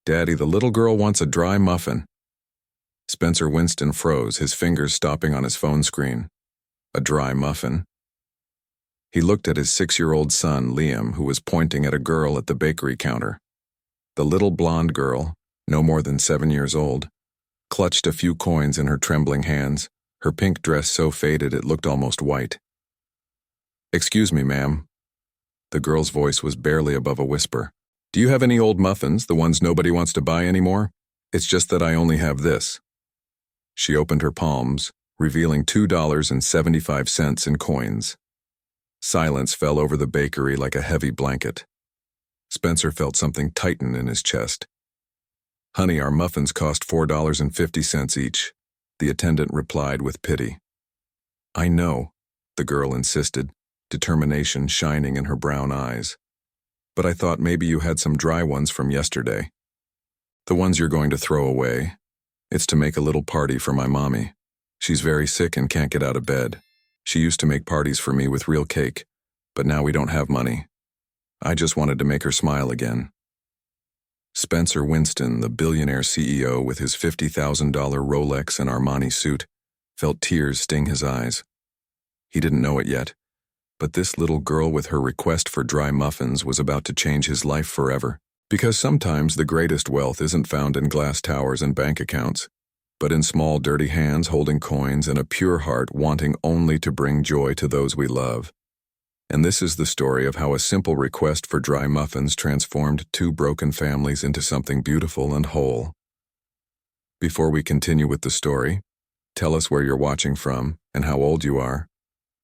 Daddy, the little girl wants a dry muffin. Spencer Winston froze, his fingers stopping on his phone screen. A dry muffin? He looked at his 6-year-old son, Liam, who was pointing at a girl at the bakery counter. The little blonde girl, no more than 7 years old, clutched a few coins in her trembling hands, her pink dress so faded it looked almost white. "Excuse me, ma'am." The girl's voice was barely above a whisper. "Do you have any old muffins, the ones nobody wants to buy anymore? It's just that I only have this." She opened her palms, revealing $2.75 in coins. Silence fell over the bakery like a heavy blanket. Spencer felt something tighten in his chest. "Honey, our muffins cost $4.50 each," the attendant replied with pity. "I know," the girl insisted, determination shining in her brown eyes. "But I thought maybe you had some dry ones from yesterday. The ones you're going to throw away. It's to make a little party for my mommy. She's very sick and can't get out of bed. She used to make parties for me with real cake, but now we don't have money. I just wanted to make her smile again." Spencer Winston, the billionaire CEO with his $50,000 Rolex and Armani suit, felt tears sting his eyes. He didn't know it yet, but this little girl with her request for dry muffins was about to change his life forever. Because sometimes the greatest wealth isn't found in glass towers and bank accounts, but in small, dirty hands holding coins and a pure heart wanting only to bring joy to those we love. And this is the story of how a simple request for dry muffins transformed 2 broken families into something beautiful and whole. Before we continue with the story, tell us where you're watching from and how old you are.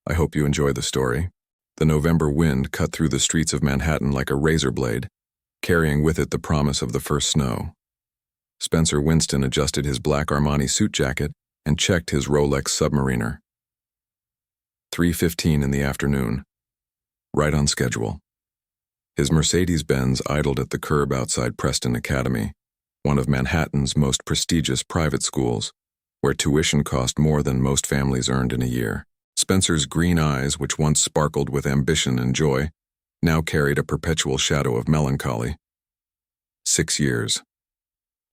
I hope you enjoy the story. The November wind cut through the streets of Manhattan like a razor blade, carrying with it the promise of the first snow. Spencer Winston adjusted his black Armani suit jacket and checked his Rolex Submariner. 3:15 in the afternoon. Right on schedule. His Mercedes-Benz idled at the curb outside Preston Academy, one of Manhattan's most prestigious private schools, where tuition cost more than most families earned in a year. Spencer's green eyes, which once sparkled with ambition and joy, now carried a perpetual shadow of melancholy. 6 years.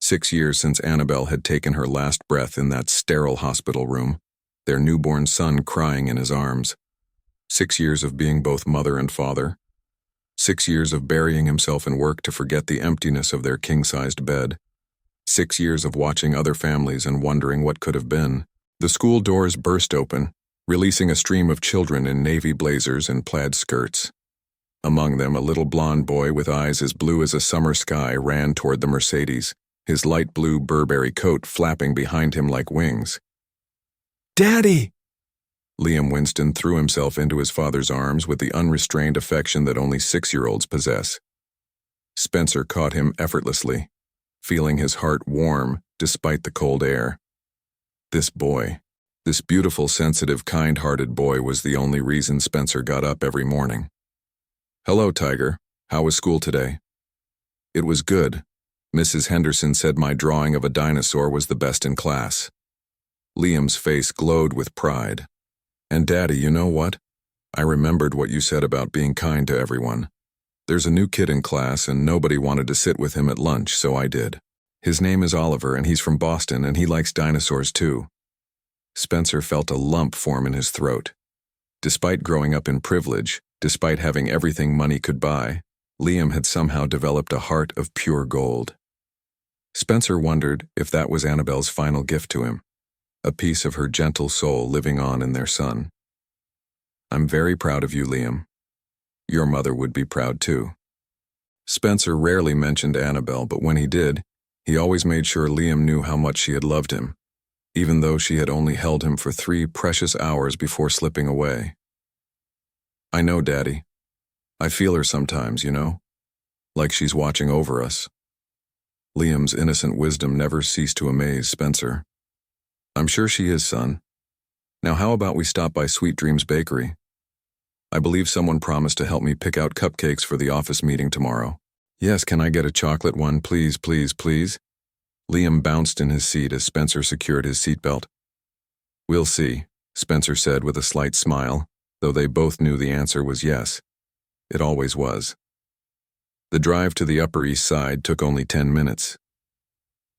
6 years since Annabelle had taken her last breath in that sterile hospital room, their newborn son crying in his arms. 6 years of being both mother and father. 6 years of burying himself in work to forget the emptiness of their king-sized bed. 6 years of watching other families and wondering what could have been. The school doors burst open, releasing a stream of children in navy blazers and plaid skirts. Among them, a little blond boy with eyes as blue as a summer sky ran toward the Mercedes, his light blue Burberry coat flapping behind him like wings. "Daddy!" Liam Winston threw himself into his father's arms with the unrestrained affection that only 6-year-olds possess. Spencer caught him effortlessly, feeling his heart warm despite the cold air. This boy, this beautiful, sensitive, kind-hearted boy was the only reason Spencer got up every morning. "Hello, Tiger. How was school today?" "It was good. Mrs. Henderson said my drawing of a dinosaur was the best in class." Liam's face glowed with pride. "And Daddy, you know what? I remembered what you said about being kind to everyone. There's a new kid in class and nobody wanted to sit with him at lunch, so I did. His name is Oliver and he's from Boston and he likes dinosaurs too." Spencer felt a lump form in his throat. Despite growing up in privilege, despite having everything money could buy, Liam had somehow developed a heart of pure gold. Spencer wondered if that was Annabelle's final gift to him, a piece of her gentle soul living on in their son. "I'm very proud of you, Liam. Your mother would be proud too." Spencer rarely mentioned Annabelle, but when he did, he always made sure Liam knew how much she had loved him, even though she had only held him for 3 precious hours before slipping away. "I know, Daddy. I feel her sometimes, you know? Like she's watching over us." Liam's innocent wisdom never ceased to amaze Spencer. "I'm sure she is, son. Now how about we stop by Sweet Dreams Bakery? I believe someone promised to help me pick out cupcakes for the office meeting tomorrow." "Yes, can I get a chocolate one, please, please, please?" Liam bounced in his seat as Spencer secured his seatbelt. "We'll see," Spencer said with a slight smile, though they both knew the answer was yes. It always was. The drive to the Upper East Side took only 10 minutes.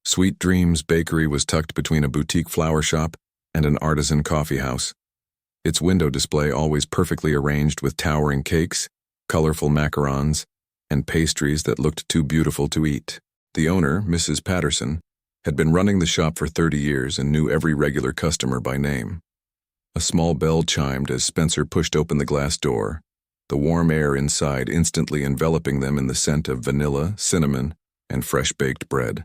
Sweet Dreams Bakery was tucked between a boutique flower shop and an artisan coffee house. Its window display always perfectly arranged with towering cakes, colorful macarons, and pastries that looked too beautiful to eat. The owner, Mrs. Patterson, had been running the shop for 30 years and knew every regular customer by name. A small bell chimed as Spencer pushed open the glass door, the warm air inside instantly enveloping them in the scent of vanilla, cinnamon, and fresh-baked bread.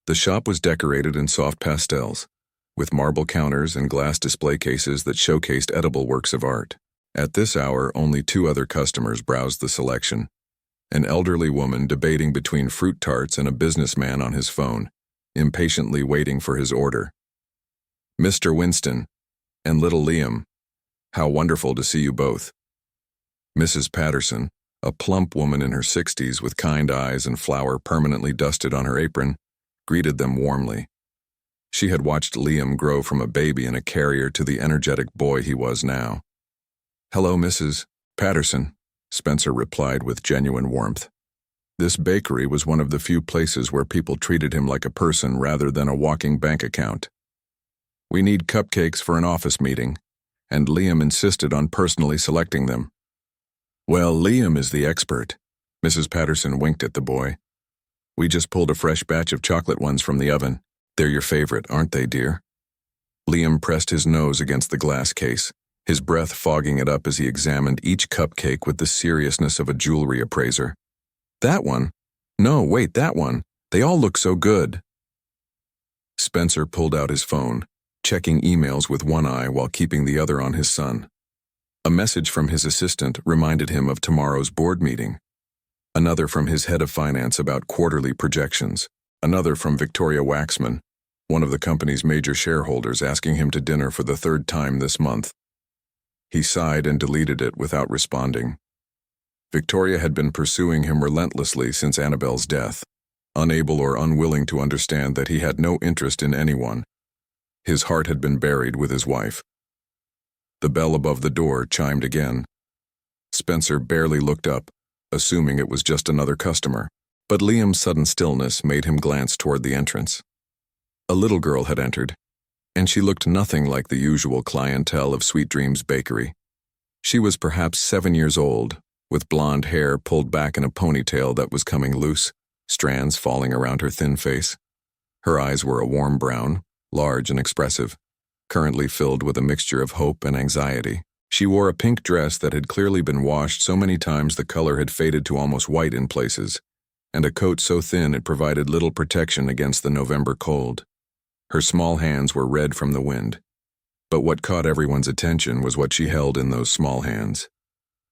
The shop was decorated in soft pastels, with marble counters and glass display cases that showcased edible works of art. At this hour, only 2 other customers browsed the selection: an elderly woman debating between fruit tarts and a businessman on his phone, impatiently waiting for his order. "Mr. Winston and little Liam, how wonderful to see you both." Mrs. Patterson, a plump woman in her 60s with kind eyes and flour permanently dusted on her apron, greeted them warmly. She had watched Liam grow from a baby in a carrier to the energetic boy he was now. "Hello, Mrs. Patterson," Spencer replied with genuine warmth. This bakery was one of the few places where people treated him like a person rather than a walking bank account. "We need cupcakes for an office meeting," and Liam insisted on personally selecting them. "Well, Liam is the expert." Mrs. Patterson winked at the boy. "We just pulled a fresh batch of chocolate ones from the oven. They're your favorite, aren't they, dear?" Liam pressed his nose against the glass case, his breath fogging it up as he examined each cupcake with the seriousness of a jewelry appraiser. "That one? No, wait, that one. They all look so good." Spencer pulled out his phone, checking emails with one eye while keeping the other on his son. A message from his assistant reminded him of tomorrow's board meeting. Another from his head of finance about quarterly projections. Another from Victoria Waxman, one of the company's major shareholders, asking him to dinner for the 3rd time this month. He sighed and deleted it without responding. Victoria had been pursuing him relentlessly since Annabelle's death, unable or unwilling to understand that he had no interest in anyone. His heart had been buried with his wife. The bell above the door chimed again. Spencer barely looked up, assuming it was just another customer, but Liam's sudden stillness made him glance toward the entrance. A little girl had entered, and she looked nothing like the usual clientele of Sweet Dreams Bakery. She was perhaps 7 years old, with blonde hair pulled back in a ponytail that was coming loose, strands falling around her thin face. Her eyes were a warm brown, large and expressive, currently filled with a mixture of hope and anxiety. She wore a pink dress that had clearly been washed so many times the color had faded to almost white in places, and a coat so thin it provided little protection against the November cold. Her small hands were red from the wind, but what caught everyone's attention was what she held in those small hands.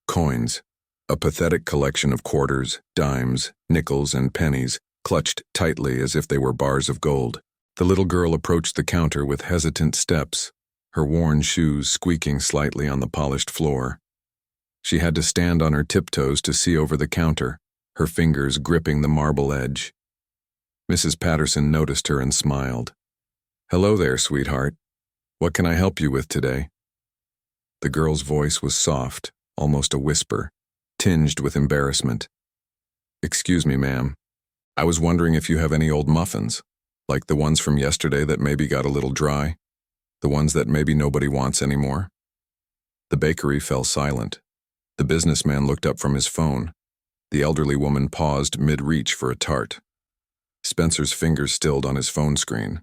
Coins, a pathetic collection of quarters, dimes, nickels, and pennies, clutched tightly as if they were bars of gold. The little girl approached the counter with hesitant steps, her worn shoes squeaking slightly on the polished floor. She had to stand on her tiptoes to see over the counter, her fingers gripping the marble edge. Mrs. Patterson noticed her and smiled. "Hello there, sweetheart. What can I help you with today?" The girl's voice was soft, almost a whisper, tinged with embarrassment. "Excuse me, ma'am. I was wondering if you have any old muffins, like the ones from yesterday that maybe got a little dry, the ones that maybe nobody wants anymore." The bakery fell silent. The businessman looked up from his phone. The elderly woman paused mid-reach for a tart. Spencer's fingers stilled on his phone screen.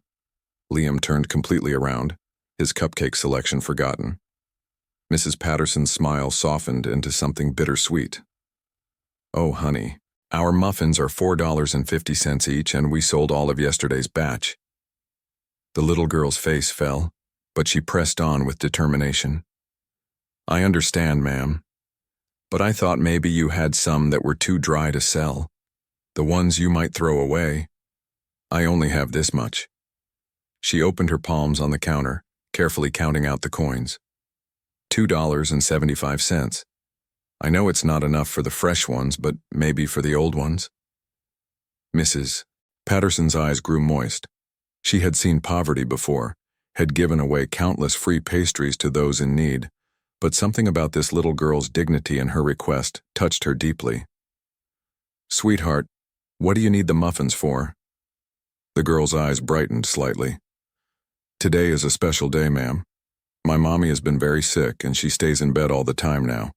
Liam turned completely around, his cupcake selection forgotten. Mrs. Patterson's smile softened into something bittersweet. "Oh, honey, our muffins are $4.50 each, and we sold all of yesterday's batch." The little girl's face fell, but she pressed on with determination. "I understand, ma'am, but I thought maybe you had some that were too dry to sell. The ones you might throw away. I only have this much." She opened her palms on the counter, carefully counting out the coins. $2.75. I know it's not enough for the fresh ones, but maybe for the old ones. Mrs. Patterson's eyes grew moist. She had seen poverty before, had given away countless free pastries to those in need, but something about this little girl's dignity and her request touched her deeply. Sweetheart, what do you need the muffins for? The girl's eyes brightened slightly. Today is a special day, ma'am. My mommy has been very sick and she stays in bed all the time now.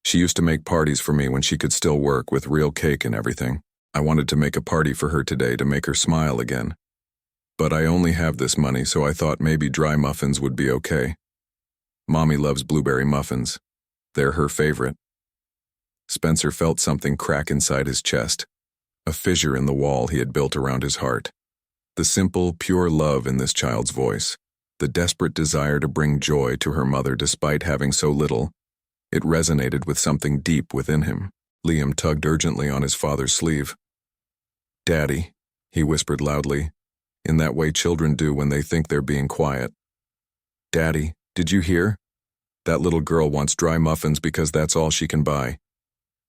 She used to make parties for me when she could still work with real cake and everything. I wanted to make a party for her today to make her smile again. But I only have this money, so I thought maybe dry muffins would be okay. Mommy loves blueberry muffins. They're her favorite. Spencer felt something crack inside his chest, a fissure in the wall he had built around his heart. The simple, pure love in this child's voice, the desperate desire to bring joy to her mother despite having so little, it resonated with something deep within him. Liam tugged urgently on his father's sleeve. "Daddy," he whispered loudly, in that way children do when they think they're being quiet. "Daddy, did you hear? That little girl wants dry muffins because that's all she can buy.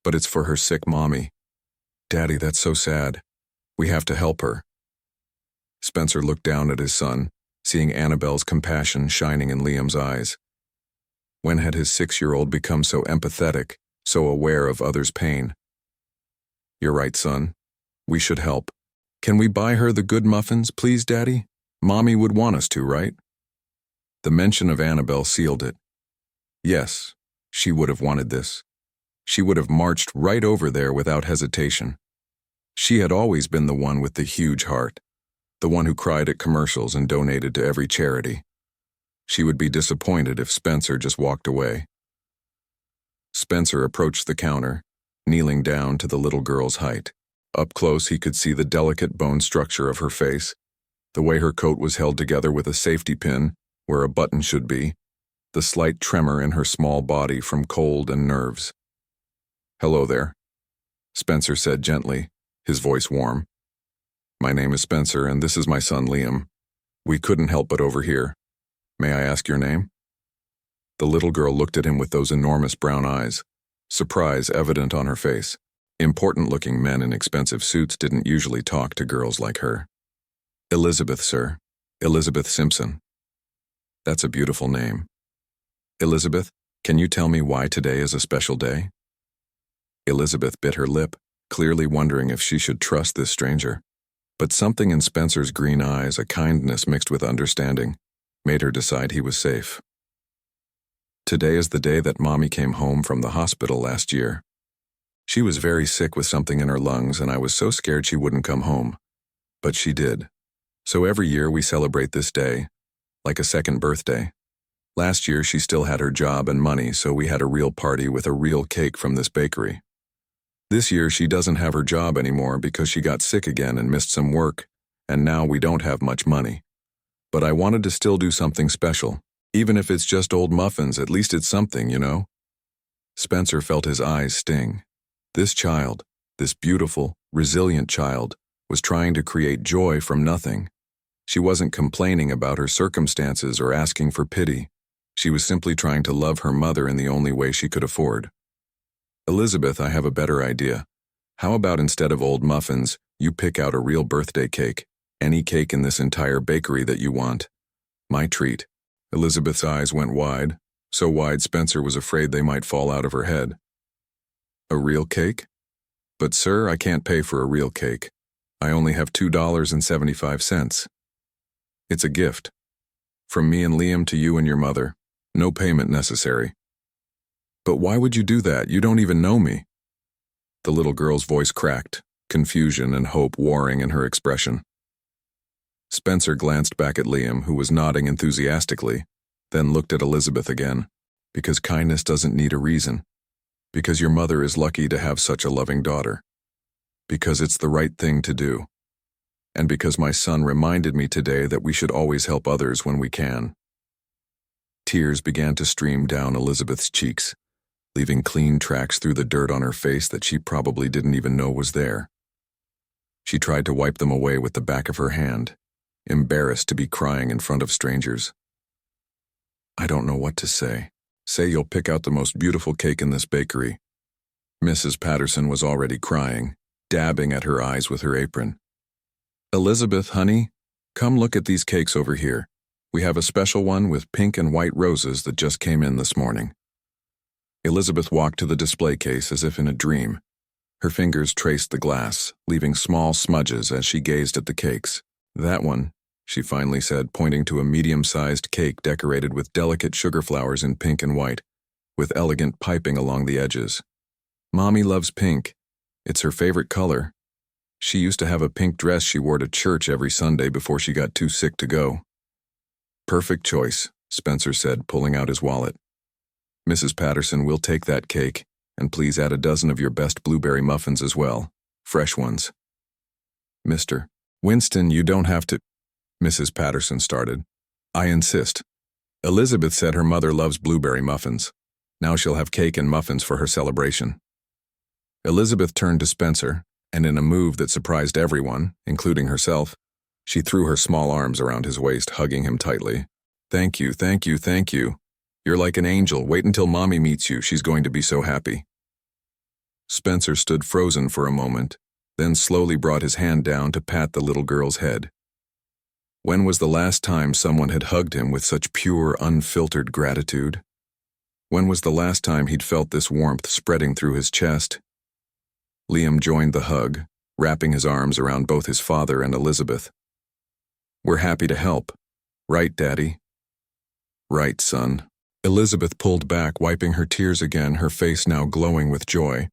But it's for her sick mommy. Daddy, that's so sad. We have to help her." Spencer looked down at his son, seeing Annabelle's compassion shining in Liam's eyes. When had his 6-year-old become so empathetic, so aware of others' pain? "You're right, son. We should help. Can we buy her the good muffins, please, Daddy? Mommy would want us to, right?" The mention of Annabelle sealed it. Yes, she would have wanted this. She would have marched right over there without hesitation. She had always been the one with the huge heart, the one who cried at commercials and donated to every charity. She would be disappointed if Spencer just walked away. Spencer approached the counter, kneeling down to the little girl's height. Up close, he could see the delicate bone structure of her face, the way her coat was held together with a safety pin where a button should be, the slight tremor in her small body from cold and nerves. "Hello there," Spencer said gently, his voice warm. "My name is Spencer, and this is my son Liam. We couldn't help but overhear. May I ask your name?" The little girl looked at him with those enormous brown eyes, surprise evident on her face. Important-looking men in expensive suits didn't usually talk to girls like her. "Elizabeth, sir. Elizabeth Simpson." "That's a beautiful name. Elizabeth, can you tell me why today is a special day?" Elizabeth bit her lip, clearly wondering if she should trust this stranger. But something in Spencer's green eyes, a kindness mixed with understanding, made her decide he was safe. "Today is the day that Mommy came home from the hospital last year. She was very sick with something in her lungs, and I was so scared she wouldn't come home. But she did. So every year we celebrate this day, like a second birthday. Last year she still had her job and money, so we had a real party with a real cake from this bakery. This year she doesn't have her job anymore because she got sick again and missed some work, and now we don't have much money. But I wanted to still do something special. Even if it's just old muffins, at least it's something, you know?" Spencer felt his eyes sting. This child, this beautiful, resilient child, was trying to create joy from nothing. She wasn't complaining about her circumstances or asking for pity. She was simply trying to love her mother in the only way she could afford. "Elizabeth, I have a better idea. How about instead of old muffins, you pick out a real birthday cake, any cake in this entire bakery that you want. My treat." Elizabeth's eyes went wide, so wide Spencer was afraid they might fall out of her head. "A real cake? But sir, I can't pay for a real cake. I only have $2.75. It's a gift. From me and Liam to you and your mother. No payment necessary." "But why would you do that? You don't even know me." The little girl's voice cracked, confusion and hope warring in her expression. Spencer glanced back at Liam, who was nodding enthusiastically, then looked at Elizabeth again. "Because kindness doesn't need a reason. Because your mother is lucky to have such a loving daughter. Because it's the right thing to do. And because my son reminded me today that we should always help others when we can." Tears began to stream down Elizabeth's cheeks, leaving clean tracks through the dirt on her face that she probably didn't even know was there. She tried to wipe them away with the back of her hand, embarrassed to be crying in front of strangers. "I don't know what to say. Say you'll pick out the most beautiful cake in this bakery." Mrs. Patterson was already crying, dabbing at her eyes with her apron. "Elizabeth, honey, come look at these cakes over here. We have a special one with pink and white roses that just came in this morning." Elizabeth walked to the display case as if in a dream. Her fingers traced the glass, leaving small smudges as she gazed at the cakes. "That one," she finally said, pointing to a medium-sized cake decorated with delicate sugar flowers in pink and white, with elegant piping along the edges. "Mommy loves pink. It's her favorite color. She used to have a pink dress she wore to church every Sunday before she got too sick to go." "Perfect choice," Spencer said, pulling out his wallet. "Mrs. Patterson, we'll take that cake, and please add a dozen of your best blueberry muffins as well. Fresh ones." "Mr. Winston, you don't have to," Mrs. Patterson started. "I insist. Elizabeth said her mother loves blueberry muffins. Now she'll have cake and muffins for her celebration." Elizabeth turned to Spencer, and in a move that surprised everyone, including herself, she threw her small arms around his waist, hugging him tightly. "Thank you, thank you, thank you. You're like an angel. Wait until Mommy meets you. She's going to be so happy." Spencer stood frozen for a moment, then slowly brought his hand down to pat the little girl's head. When was the last time someone had hugged him with such pure, unfiltered gratitude? When was the last time he'd felt this warmth spreading through his chest? Liam joined the hug, wrapping his arms around both his father and Elizabeth. "We're happy to help. Right, Daddy?" "Right, son." Elizabeth pulled back, wiping her tears again, her face now glowing with joy.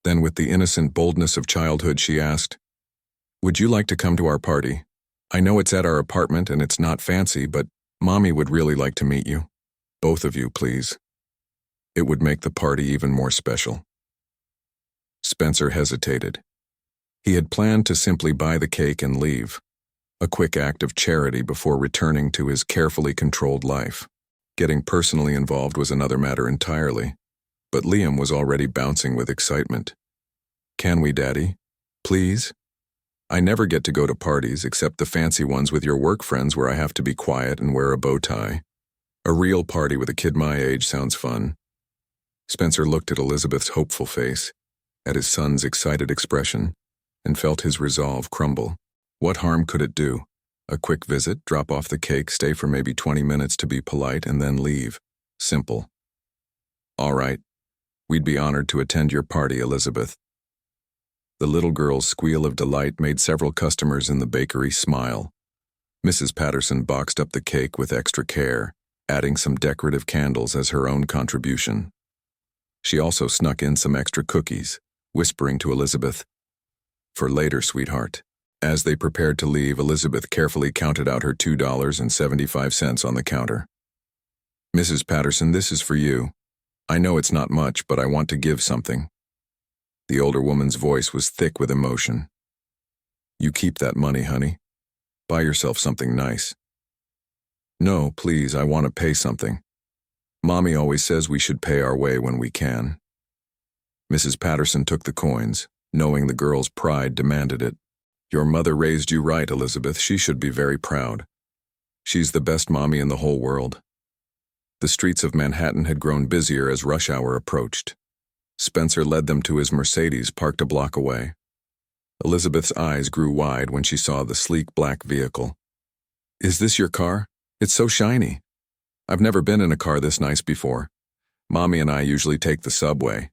Then with the innocent boldness of childhood, she asked, "Would you like to come to our party? I know it's at our apartment and it's not fancy, but Mommy would really like to meet you. Both of you, please. It would make the party even more special." Spencer hesitated. He had planned to simply buy the cake and leave, a quick act of charity before returning to his carefully controlled life. Getting personally involved was another matter entirely, but Liam was already bouncing with excitement. "Can we, Daddy? Please? I never get to go to parties except the fancy ones with your work friends where I have to be quiet and wear a bow tie. A real party with a kid my age sounds fun." Spencer looked at Elizabeth's hopeful face, at his son's excited expression, and felt his resolve crumble. What harm could it do? A quick visit, drop off the cake, stay for maybe 20 minutes to be polite, and then leave. Simple. "All right. We'd be honored to attend your party, Elizabeth." The little girl's squeal of delight made several customers in the bakery smile. Mrs. Patterson boxed up the cake with extra care, adding some decorative candles as her own contribution. She also snuck in some extra cookies, whispering to Elizabeth, "For later, sweetheart." As they prepared to leave, Elizabeth carefully counted out her $2.75 on the counter. "Mrs. Patterson, this is for you. I know it's not much, but I want to give something." The older woman's voice was thick with emotion. "You keep that money, honey. Buy yourself something nice." "No, please, I want to pay something. Mommy always says we should pay our way when we can." Mrs. Patterson took the coins, knowing the girl's pride demanded it. "Your mother raised you right, Elizabeth. She should be very proud. She's the best mommy in the whole world." The streets of Manhattan had grown busier as rush hour approached. Spencer led them to his Mercedes parked a block away. Elizabeth's eyes grew wide when she saw the sleek black vehicle. "Is this your car? It's so shiny. I've never been in a car this nice before. Mommy and I usually take the subway."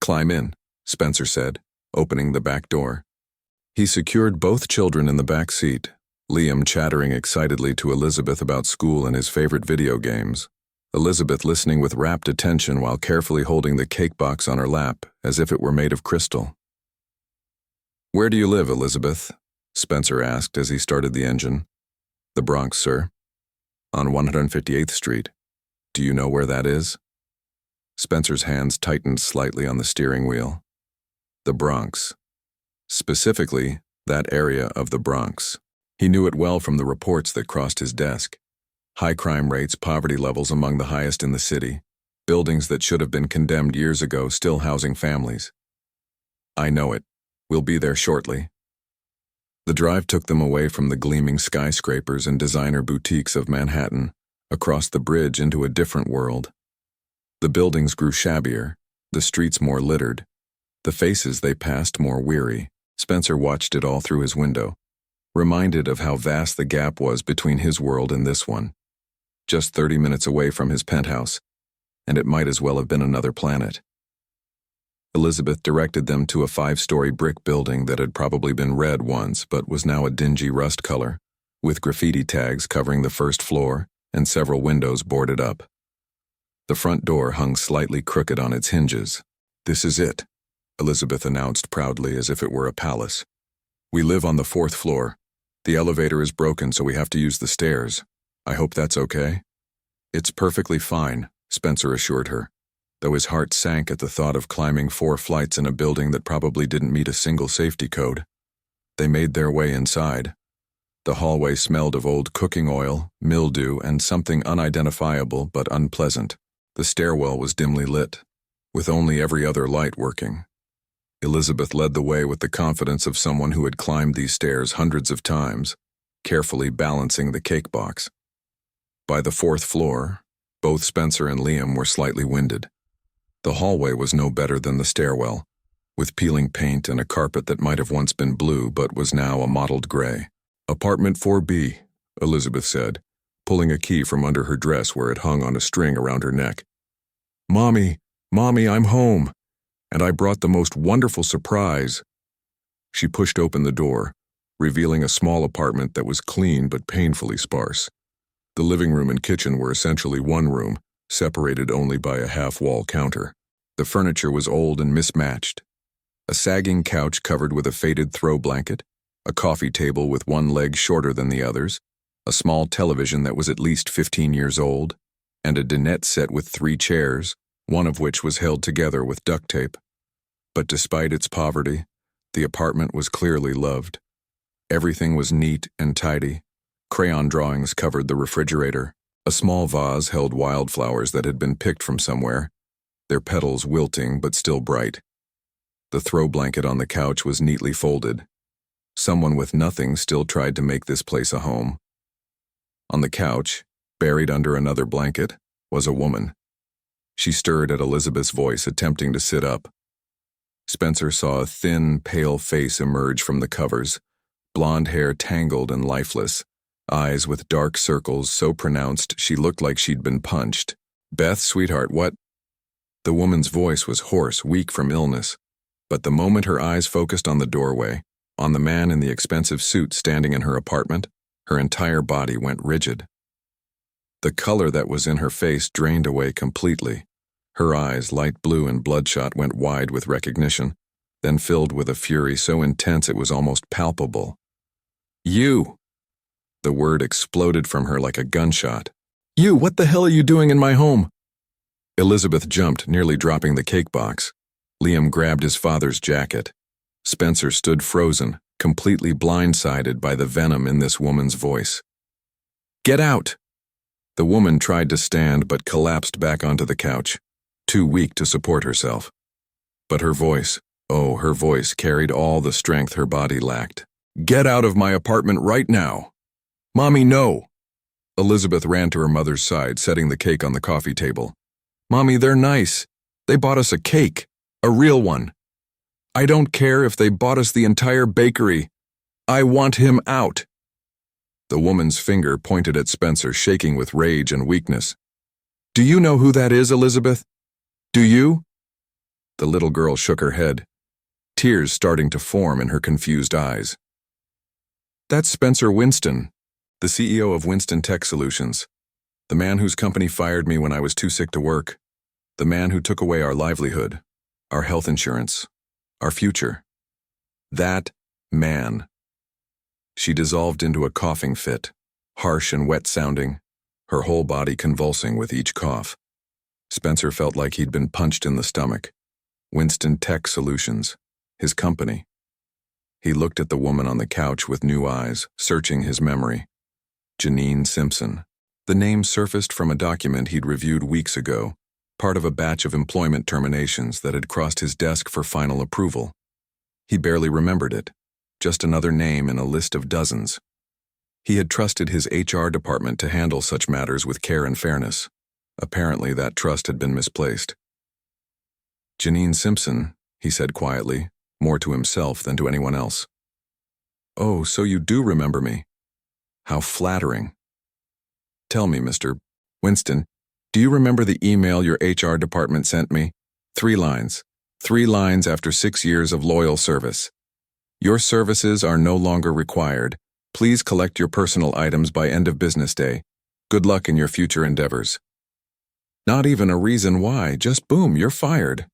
"Climb in," Spencer said, opening the back door. He secured both children in the back seat, Liam chattering excitedly to Elizabeth about school and his favorite video games, Elizabeth listening with rapt attention while carefully holding the cake box on her lap as if it were made of crystal. "Where do you live, Elizabeth?" Spencer asked as he started the engine. "The Bronx, sir. On 158th Street. Do you know where that is?" Spencer's hands tightened slightly on the steering wheel. The Bronx. Specifically, that area of the Bronx. He knew it well from the reports that crossed his desk. High crime rates, poverty levels among the highest in the city, buildings that should have been condemned years ago still housing families. "I know it. We'll be there shortly." The drive took them away from the gleaming skyscrapers and designer boutiques of Manhattan, across the bridge into a different world. The buildings grew shabbier, the streets more littered, the faces they passed more weary. Spencer watched it all through his window, reminded of how vast the gap was between his world and this one. Just 30 minutes away from his penthouse, and it might as well have been another planet. Elizabeth directed them to a 5-story brick building that had probably been red once but was now a dingy rust color, with graffiti tags covering the first floor and several windows boarded up. The front door hung slightly crooked on its hinges. "This is it," Elizabeth announced proudly as if it were a palace. "We live on the 4th floor. The elevator is broken, so we have to use the stairs. I hope that's okay?" "It's perfectly fine," Spencer assured her, though his heart sank at the thought of climbing 4 flights in a building that probably didn't meet a single safety code. They made their way inside. The hallway smelled of old cooking oil, mildew, and something unidentifiable but unpleasant. The stairwell was dimly lit, with only every other light working. Elizabeth led the way with the confidence of someone who had climbed these stairs hundreds of times, carefully balancing the cake box. By the 4th floor, both Spencer and Liam were slightly winded. The hallway was no better than the stairwell, with peeling paint and a carpet that might have once been blue but was now a mottled gray. "Apartment 4B, Elizabeth said, pulling a key from under her dress where it hung on a string around her neck. Mommy, I'm home, and I brought the most wonderful surprise." She pushed open the door, revealing a small apartment that was clean but painfully sparse. The living room and kitchen were essentially one room, separated only by a half-wall counter. The furniture was old and mismatched. A sagging couch covered with a faded throw blanket, a coffee table with one leg shorter than the others, a small television that was at least 15 years old, and a dinette set with 3 chairs, one of which was held together with duct tape. But despite its poverty, the apartment was clearly loved. Everything was neat and tidy. Crayon drawings covered the refrigerator. A small vase held wildflowers that had been picked from somewhere, their petals wilting but still bright. The throw blanket on the couch was neatly folded. Someone with nothing still tried to make this place a home. On the couch, buried under another blanket, was a woman. She stirred at Elizabeth's voice, attempting to sit up. Spencer saw a thin, pale face emerge from the covers, blonde hair tangled and lifeless, eyes with dark circles so pronounced she looked like she'd been punched. "Beth, sweetheart, what?" The woman's voice was hoarse, weak from illness, but the moment her eyes focused on the doorway, on the man in the expensive suit standing in her apartment, her entire body went rigid. The color that was in her face drained away completely. Her eyes, light blue and bloodshot, went wide with recognition, then filled with a fury so intense it was almost palpable. "You!" The word exploded from her like a gunshot. "You, what the hell are you doing in my home?" Elizabeth jumped, nearly dropping the cake box. Liam grabbed his father's jacket. Spencer stood frozen, completely blindsided by the venom in this woman's voice. "Get out!" The woman tried to stand but collapsed back onto the couch, too weak to support herself. But her voice, oh, her voice carried all the strength her body lacked. "Get out of my apartment right now!" "Mommy, no!" Elizabeth ran to her mother's side, setting the cake on the coffee table. "Mommy, they're nice. They bought us a cake, a real one. I don't care if they bought us the entire bakery. I want him out." The woman's finger pointed at Spencer, shaking with rage and weakness. "Do you know who that is, Elizabeth? Do you?" The little girl shook her head, tears starting to form in her confused eyes. "That's Spencer Winston, the CEO of Winston Tech Solutions, the man whose company fired me when I was too sick to work, the man who took away our livelihood, our health insurance, our future. That man." She dissolved into a coughing fit, harsh and wet-sounding, her whole body convulsing with each cough. Spencer felt like he'd been punched in the stomach. Winston Tech Solutions, his company. He looked at the woman on the couch with new eyes, searching his memory. Janine Simpson. The name surfaced from a document he'd reviewed weeks ago, part of a batch of employment terminations that had crossed his desk for final approval. He barely remembered it, just another name in a list of dozens. He had trusted his HR department to handle such matters with care and fairness. Apparently, that trust had been misplaced. "Janine Simpson," he said quietly, more to himself than to anyone else. "Oh, so you do remember me. How flattering. Tell me, Mr. Winston, do you remember the email your HR department sent me? 3 lines. 3 lines after 6 years of loyal service. Your services are no longer required. Please collect your personal items by end of business day. Good luck in your future endeavors. Not even a reason why, just boom, you're fired.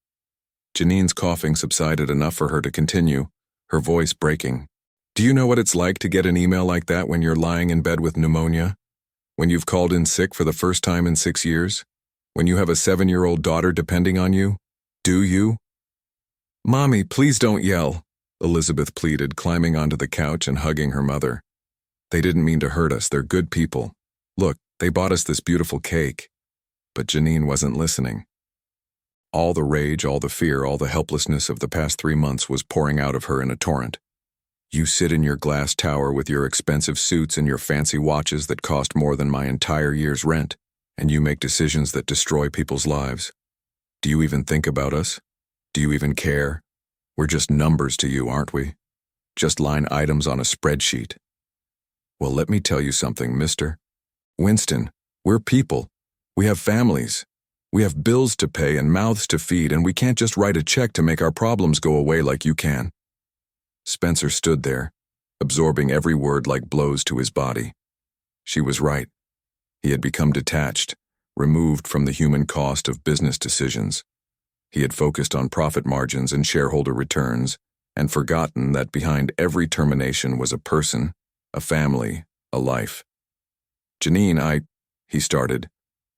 Janine's coughing subsided enough for her to continue, her voice breaking. Do you know what it's like to get an email like that when you're lying in bed with pneumonia? When you've called in sick for the first time in 6 years? When you have a 7-year-old daughter depending on you? Do you? Mommy, please don't yell, Elizabeth pleaded, climbing onto the couch and hugging her mother. They didn't mean to hurt us, they're good people. Look, they bought us this beautiful cake. But Janine wasn't listening. All the rage, all the fear, all the helplessness of the past 3 months was pouring out of her in a torrent. You sit in your glass tower with your expensive suits and your fancy watches that cost more than my entire year's rent, and you make decisions that destroy people's lives. Do you even think about us? Do you even care? We're just numbers to you, aren't we? Just line items on a spreadsheet. Well, let me tell you something, Mr. Winston. We're people. We have families. We have bills to pay and mouths to feed, and we can't just write a check to make our problems go away like you can. Spencer stood there, absorbing every word like blows to his body. She was right. He had become detached, removed from the human cost of business decisions. He had focused on profit margins and shareholder returns, and forgotten that behind every termination was a person, a family, a life. Janine, he started,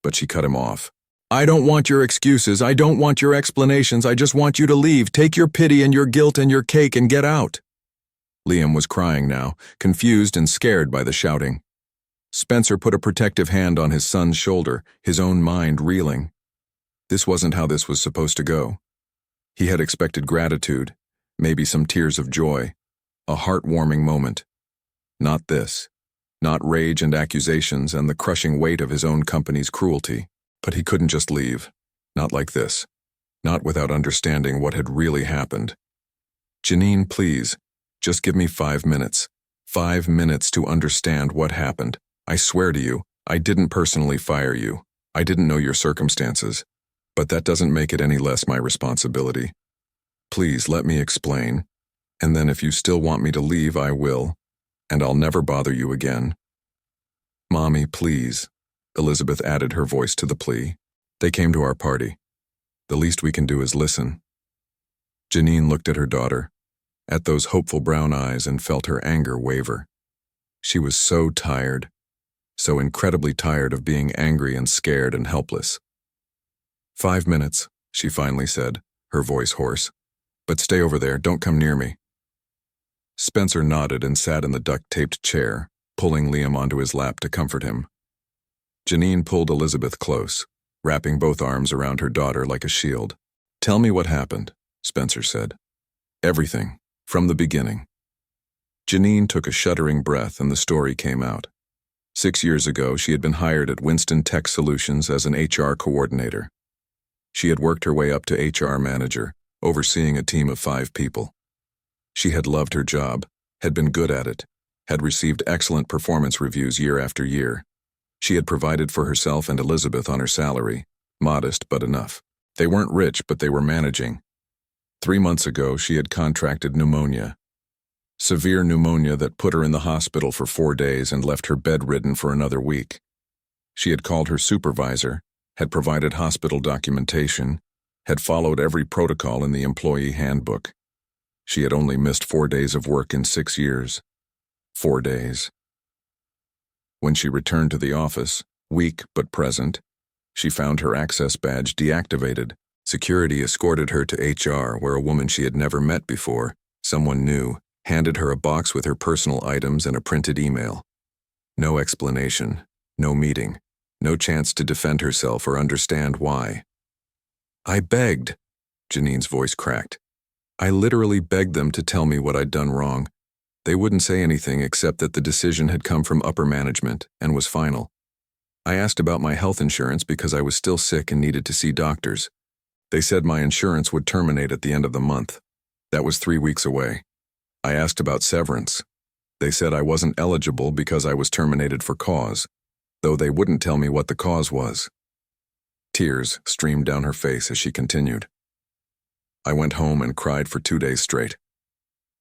but she cut him off. I don't want your excuses, I don't want your explanations, I just want you to leave, take your pity and your guilt and your cake and get out. Liam was crying now, confused and scared by the shouting. Spencer put a protective hand on his son's shoulder, his own mind reeling. This wasn't how this was supposed to go. He had expected gratitude, maybe some tears of joy, a heartwarming moment. Not this. Not rage and accusations and the crushing weight of his own company's cruelty. But he couldn't just leave. Not like this. Not without understanding what had really happened. Janine, please, just give me 5 minutes. 5 minutes to understand what happened. I swear to you, I didn't personally fire you. I didn't know your circumstances. But that doesn't make it any less my responsibility. Please let me explain. And then if you still want me to leave, I will. And I'll never bother you again. Mommy, please. Elizabeth added her voice to the plea. They came to our party. The least we can do is listen. Janine looked at her daughter, at those hopeful brown eyes, and felt her anger waver. She was so tired, so incredibly tired of being angry and scared and helpless. 5 minutes, she finally said, her voice hoarse. But stay over there, don't come near me. Spencer nodded and sat in the duct-taped chair, pulling Liam onto his lap to comfort him. Janine pulled Elizabeth close, wrapping both arms around her daughter like a shield. Tell me what happened, Spencer said. Everything, from the beginning. Janine took a shuddering breath and the story came out. 6 years ago, she had been hired at Winston Tech Solutions as an HR coordinator. She had worked her way up to HR manager, overseeing a team of 5 people. She had loved her job, had been good at it, had received excellent performance reviews year after year. She had provided for herself and Elizabeth on her salary, modest but enough. They weren't rich, but they were managing. 3 months ago, she had contracted pneumonia. Severe pneumonia that put her in the hospital for 4 days and left her bedridden for another week. She had called her supervisor, had provided hospital documentation, had followed every protocol in the employee handbook. She had only missed 4 days of work in 6 years. 4 days. When she returned to the office, weak but present, she found her access badge deactivated. Security escorted her to HR, where a woman she had never met before, someone new, handed her a box with her personal items and a printed email. No explanation, no meeting, no chance to defend herself or understand why. I begged, Janine's voice cracked. I literally begged them to tell me what I'd done wrong. They wouldn't say anything except that the decision had come from upper management and was final. I asked about my health insurance because I was still sick and needed to see doctors. They said my insurance would terminate at the end of the month. That was 3 weeks away. I asked about severance. They said I wasn't eligible because I was terminated for cause, though they wouldn't tell me what the cause was. Tears streamed down her face as she continued. I went home and cried for 2 days straight.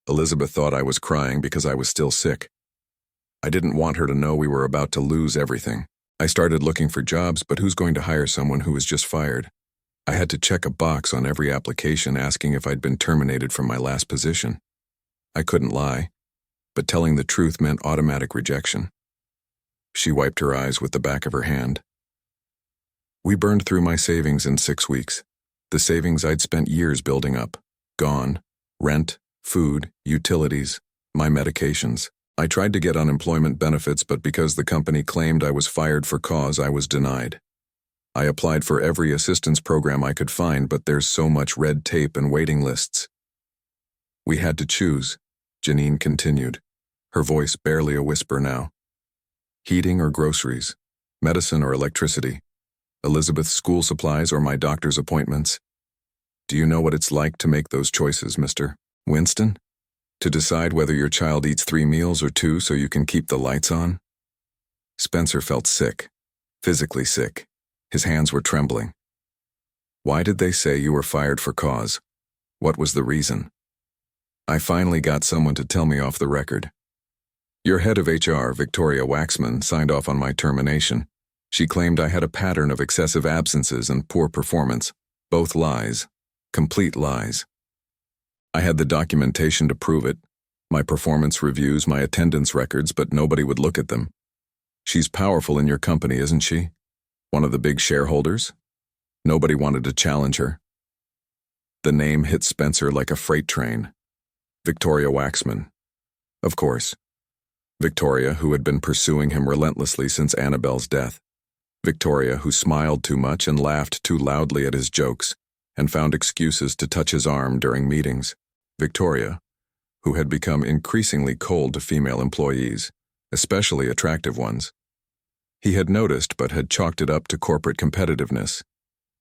Elizabeth thought I was crying because I was still sick. I didn't want her to know we were about to lose everything. I started looking for jobs, but who's going to hire someone who was just fired? I had to check a box on every application asking if I'd been terminated from my last position. I couldn't lie, but telling the truth meant automatic rejection. She wiped her eyes with the back of her hand. We burned through my savings in 6 weeks. The savings I'd spent years building up. Gone. Rent, food, utilities, my medications. I tried to get unemployment benefits, but because the company claimed I was fired for cause, I was denied. I applied for every assistance program I could find, but there's so much red tape and waiting lists. We had to choose, Janine continued, her voice barely a whisper now. Heating or groceries, medicine or electricity, Elizabeth's school supplies or my doctor's appointments. Do you know what it's like to make those choices, Mr. Winston? To decide whether your child eats 3 meals or 2 so you can keep the lights on? Spencer felt sick, physically sick. His hands were trembling. Why did they say you were fired for cause? What was the reason? I finally got someone to tell me off the record. Your head of HR, Victoria Waxman, signed off on my termination. She claimed I had a pattern of excessive absences and poor performance. Both lies. Complete lies. I had the documentation to prove it. My performance reviews, my attendance records, but nobody would look at them. She's powerful in your company, isn't she? One of the big shareholders? Nobody wanted to challenge her. The name hit Spencer like a freight train. Victoria Waxman. Of course. Victoria, who had been pursuing him relentlessly since Annabelle's death. Victoria, who smiled too much and laughed too loudly at his jokes, and found excuses to touch his arm during meetings. Victoria, who had become increasingly cold to female employees, especially attractive ones. He had noticed but had chalked it up to corporate competitiveness.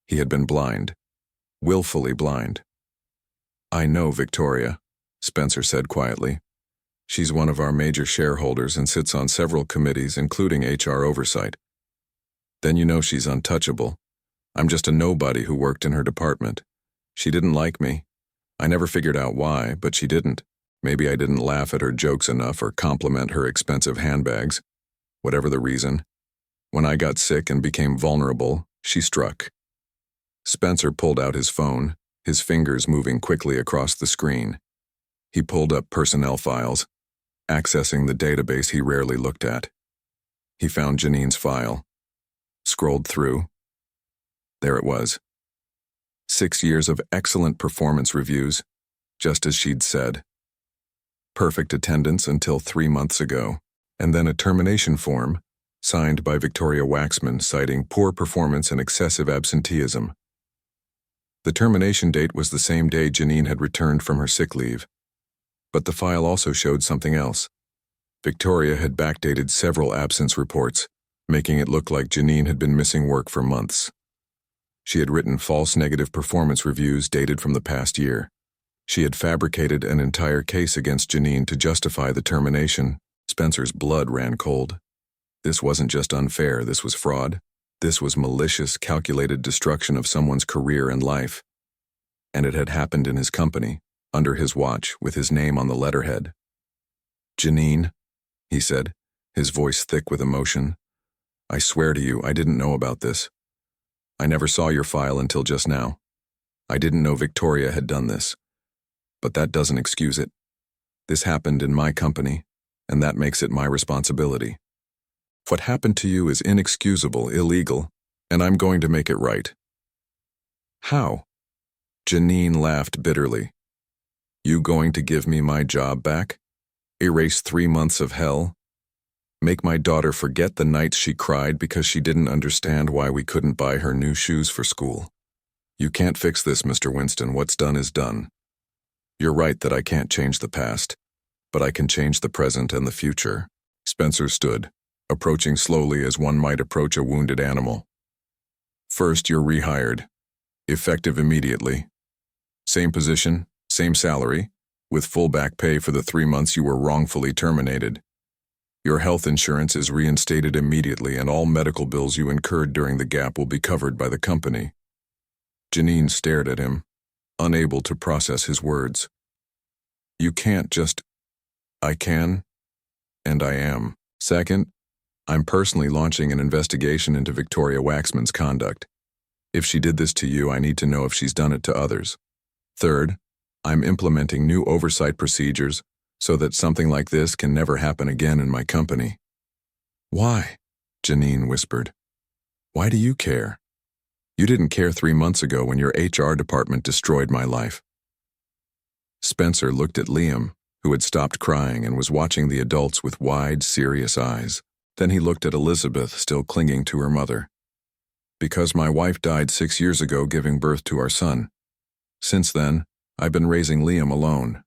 He had been blind. Willfully blind. I know Victoria, Spencer said quietly. She's one of our major shareholders and sits on several committees, including HR oversight. Then you know she's untouchable. I'm just a nobody who worked in her department. She didn't like me. I never figured out why, but she didn't. Maybe I didn't laugh at her jokes enough or compliment her expensive handbags. Whatever the reason. When I got sick and became vulnerable, she struck. Spencer pulled out his phone, his fingers moving quickly across the screen. He pulled up personnel files, accessing the database he rarely looked at. He found Janine's file. Scrolled through. There it was. 6 years of excellent performance reviews, just as she'd said. Perfect attendance until 3 months ago, and then a termination form, signed by Victoria Waxman, citing poor performance and excessive absenteeism. The termination date was the same day Janine had returned from her sick leave. But the file also showed something else. Victoria had backdated several absence reports, making it look like Janine had been missing work for months. She had written false negative performance reviews dated from the past year. She had fabricated an entire case against Janine to justify the termination. Spencer's blood ran cold. This wasn't just unfair, this was fraud. This was malicious, calculated destruction of someone's career and life. And it had happened in his company, under his watch, with his name on the letterhead. Janine, he said, his voice thick with emotion. I swear to you, I didn't know about this. I never saw your file until just now. I didn't know Victoria had done this. But that doesn't excuse it. This happened in my company, and that makes it my responsibility. What happened to you is inexcusable, illegal, and I'm going to make it right. How? Janine laughed bitterly. You going to give me my job back? Erase 3 months of hell? Make my daughter forget the nights she cried because she didn't understand why we couldn't buy her new shoes for school? You can't fix this, Mr. Winston. What's done is done. You're right that I can't change the past, but I can change the present and the future. Spencer stood, approaching slowly as one might approach a wounded animal. First, you're rehired. Effective immediately. Same position, same salary, with full back pay for the 3 months you were wrongfully terminated. Your health insurance is reinstated immediately, and all medical bills you incurred during the gap will be covered by the company. Janine stared at him, unable to process his words. You can't just, I can, and I am. Second, I'm personally launching an investigation into Victoria Waxman's conduct. If she did this to you, I need to know if she's done it to others. Third, I'm implementing new oversight procedures so that something like this can never happen again in my company. Why? Janine whispered. Why do you care? You didn't care 3 months ago when your HR department destroyed my life. Spencer looked at Liam, who had stopped crying and was watching the adults with wide, serious eyes. Then he looked at Elizabeth, still clinging to her mother. Because my wife died 6 years ago giving birth to our son. Since then, I've been raising Liam alone.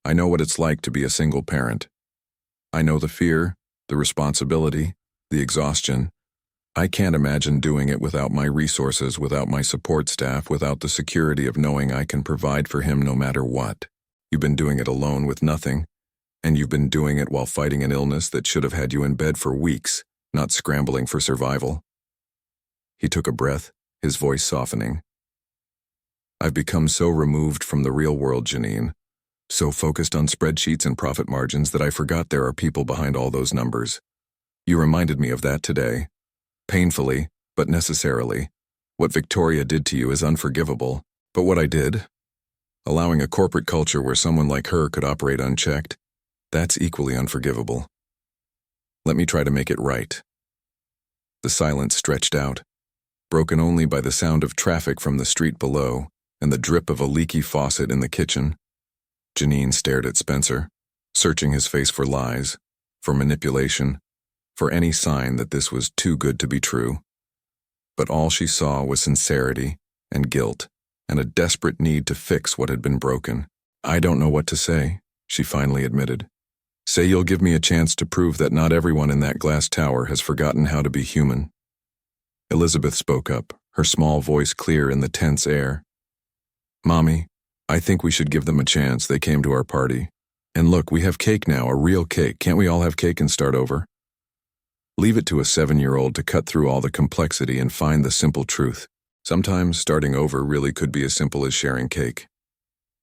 I know what it's like to be a single parent. I know the fear, the responsibility, the exhaustion. I can't imagine doing it without my resources, without my support staff, without the security of knowing I can provide for him no matter what. You've been doing it alone with nothing, and you've been doing it while fighting an illness that should have had you in bed for weeks, not scrambling for survival. He took a breath, his voice softening. I've become so removed from the real world, Janine, so focused on spreadsheets and profit margins that I forgot there are people behind all those numbers. You reminded me of that today. Painfully, but necessarily. What Victoria did to you is unforgivable, but what I did, allowing a corporate culture where someone like her could operate unchecked, that's equally unforgivable. Let me try to make it right. The silence stretched out, broken only by the sound of traffic from the street below and the drip of a leaky faucet in the kitchen. Janine stared at Spencer, searching his face for lies, for manipulation, for any sign that this was too good to be true. But all she saw was sincerity and guilt and a desperate need to fix what had been broken. I don't know what to say, she finally admitted. Say you'll give me a chance to prove that not everyone in that glass tower has forgotten how to be human. Elizabeth spoke up, her small voice clear in the tense air. Mommy, I think we should give them a chance. They came to our party. And look, we have cake now, a real cake. Can't we all have cake and start over? Leave it to a 7-year-old to cut through all the complexity and find the simple truth. Sometimes starting over really could be as simple as sharing cake.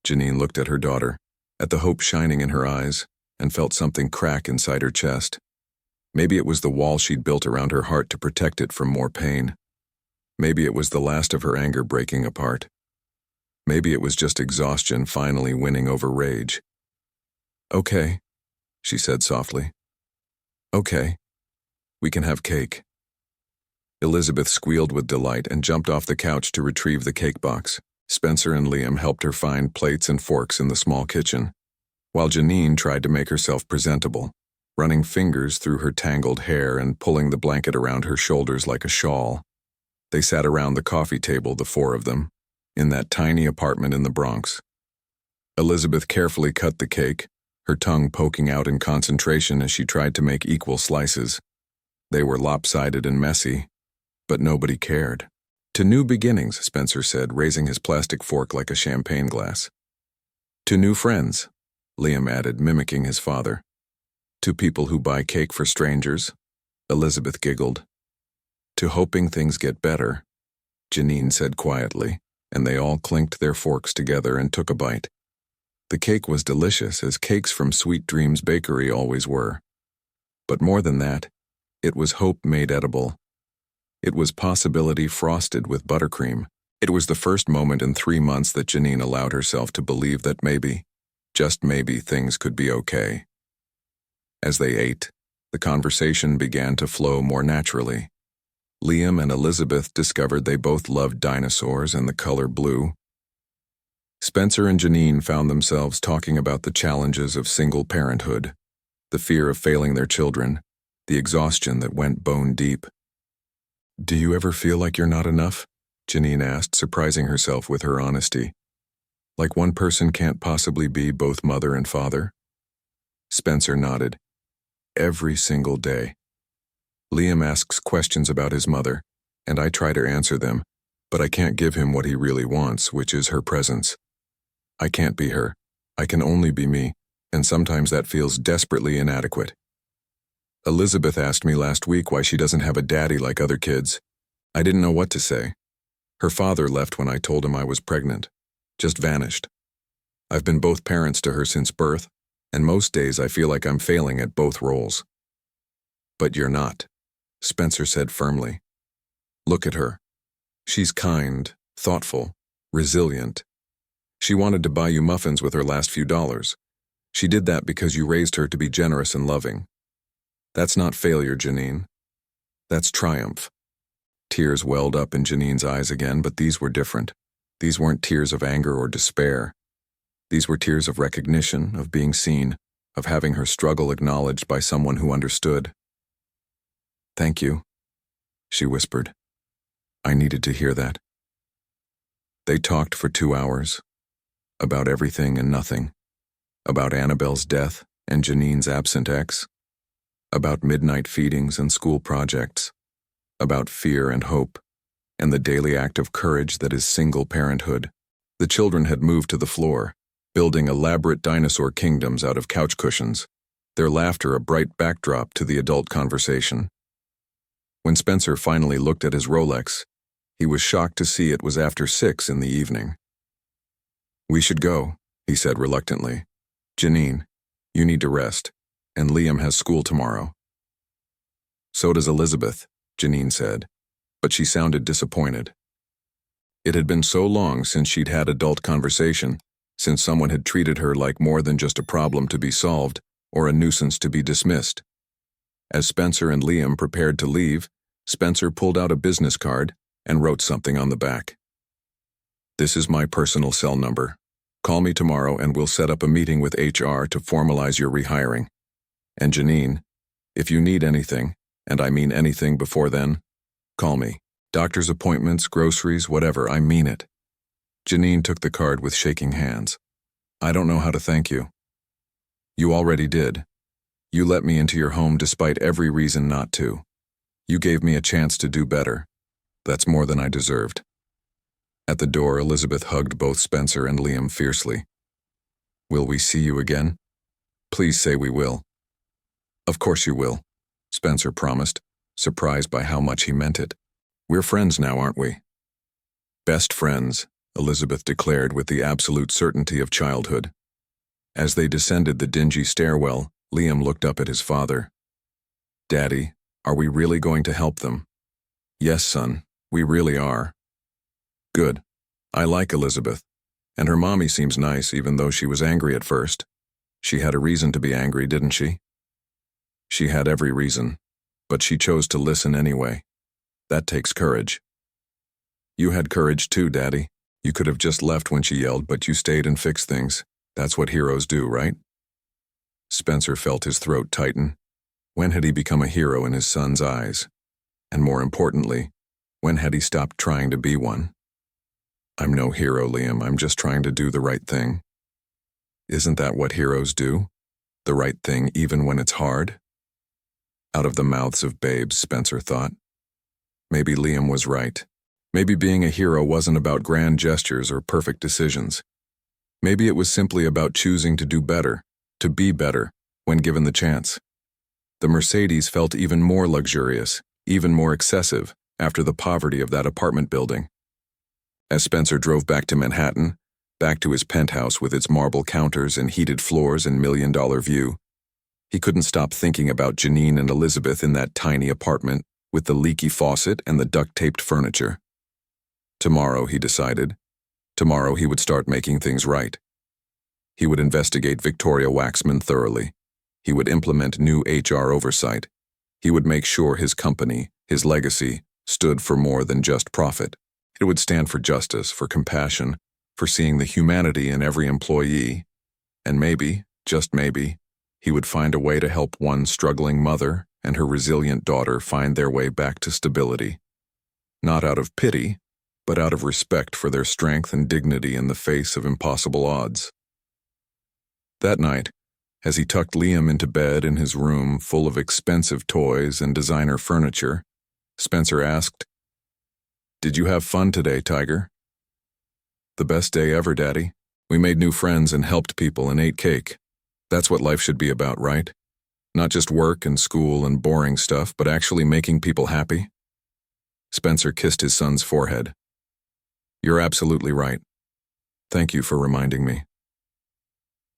Janine looked at her daughter, at the hope shining in her eyes, and felt something crack inside her chest. Maybe it was the wall she'd built around her heart to protect it from more pain. Maybe it was the last of her anger breaking apart. Maybe it was just exhaustion finally winning over rage. Okay, she said softly. Okay, we can have cake. Elizabeth squealed with delight and jumped off the couch to retrieve the cake box. Spencer and Liam helped her find plates and forks in the small kitchen, while Janine tried to make herself presentable, running fingers through her tangled hair and pulling the blanket around her shoulders like a shawl. They sat around the coffee table, the 4 of them, in that tiny apartment in the Bronx. Elizabeth carefully cut the cake, her tongue poking out in concentration as she tried to make equal slices. They were lopsided and messy, but nobody cared. To new beginnings, Spencer said, raising his plastic fork like a champagne glass. To new friends, Liam added, mimicking his father. To people who buy cake for strangers, Elizabeth giggled. To hoping things get better, Janine said quietly, and they all clinked their forks together and took a bite. The cake was delicious, as cakes from Sweet Dreams Bakery always were. But more than that, it was hope made edible. It was possibility frosted with buttercream. It was the first moment in 3 months that Janine allowed herself to believe that maybe, just maybe, things could be okay. As they ate, the conversation began to flow more naturally. Liam and Elizabeth discovered they both loved dinosaurs and the color blue. Spencer and Janine found themselves talking about the challenges of single parenthood, the fear of failing their children, the exhaustion that went bone deep. Do you ever feel like you're not enough? Janine asked, surprising herself with her honesty. Like one person can't possibly be both mother and father? Spencer nodded. Every single day. Liam asks questions about his mother, and I try to answer them, but I can't give him what he really wants, which is her presence. I can't be her. I can only be me, and sometimes that feels desperately inadequate. Elizabeth asked me last week why she doesn't have a daddy like other kids. I didn't know what to say. Her father left when I told him I was pregnant. just vanished. I've been both parents to her since birth, and most days I feel like I'm failing at both roles. But you're not, Spencer said firmly. Look at her. She's kind, thoughtful, resilient. She wanted to buy you muffins with her last few dollars. She did that because you raised her to be generous and loving. That's not failure, Janine. That's triumph. Tears welled up in Janine's eyes again, but these were different. These weren't tears of anger or despair. These were tears of recognition, of being seen, of having her struggle acknowledged by someone who understood. Thank you, she whispered. I needed to hear that. They talked for 2 hours, about everything and nothing, about Annabelle's death and Janine's absent ex, about midnight feedings and school projects, about fear and hope, and the daily act of courage that is single parenthood. The children had moved to the floor, building elaborate dinosaur kingdoms out of couch cushions, their laughter a bright backdrop to the adult conversation. When Spencer finally looked at his Rolex, he was shocked to see it was after 6 in the evening. We should go, he said reluctantly. Janine, you need to rest, and Liam has school tomorrow. So does Elizabeth, Janine said, but she sounded disappointed. It had been so long since she'd had adult conversation, since someone had treated her like more than just a problem to be solved or a nuisance to be dismissed. As Spencer and Liam prepared to leave, Spencer pulled out a business card and wrote something on the back. This is my personal cell number. Call me tomorrow and we'll set up a meeting with HR to formalize your rehiring. And Janine, if you need anything, and I mean anything before then, call me. Doctor's appointments, groceries, whatever, I mean it. Janine took the card with shaking hands. I don't know how to thank you. You already did. You let me into your home despite every reason not to. You gave me a chance to do better. That's more than I deserved. At the door, Elizabeth hugged both Spencer and Liam fiercely. Will we see you again? Please say we will. Of course you will, Spencer promised, surprised by how much he meant it. We're friends now, aren't we? Best friends, Elizabeth declared with the absolute certainty of childhood. As they descended the dingy stairwell, Liam looked up at his father. Daddy, are we really going to help them? Yes, son, we really are. Good. I like Elizabeth. And her mommy seems nice even though she was angry at first. She had a reason to be angry, didn't she? She had every reason, but she chose to listen anyway. That takes courage. You had courage too, Daddy. You could have just left when she yelled, but you stayed and fixed things. That's what heroes do, right? Spencer felt his throat tighten. When had he become a hero in his son's eyes? And more importantly, when had he stopped trying to be one? I'm no hero, Liam. I'm just trying to do the right thing. Isn't that what heroes do? The right thing even when it's hard? Out of the mouths of babes, Spencer thought. Maybe Liam was right. Maybe being a hero wasn't about grand gestures or perfect decisions. Maybe it was simply about choosing to do better, to be better, when given the chance. The Mercedes felt even more luxurious, even more excessive, after the poverty of that apartment building. As Spencer drove back to Manhattan, back to his penthouse with its marble counters and heated floors and million-dollar view, he couldn't stop thinking about Janine and Elizabeth in that tiny apartment with the leaky faucet and the duct-taped furniture. Tomorrow, he decided. Tomorrow he would start making things right. He would investigate Victoria Waxman thoroughly. He would implement new HR oversight. He would make sure his company, his legacy, stood for more than just profit. It would stand for justice, for compassion, for seeing the humanity in every employee. And maybe, just maybe, he would find a way to help one struggling mother and her resilient daughter find their way back to stability. Not out of pity, but out of respect for their strength and dignity in the face of impossible odds. That night, as he tucked Liam into bed in his room full of expensive toys and designer furniture, Spencer asked, "Did you have fun today, Tiger?" "The best day ever, Daddy. We made new friends and helped people and ate cake. That's what life should be about, right? Not just work and school and boring stuff, but actually making people happy." Spencer kissed his son's forehead. "You're absolutely right. Thank you for reminding me.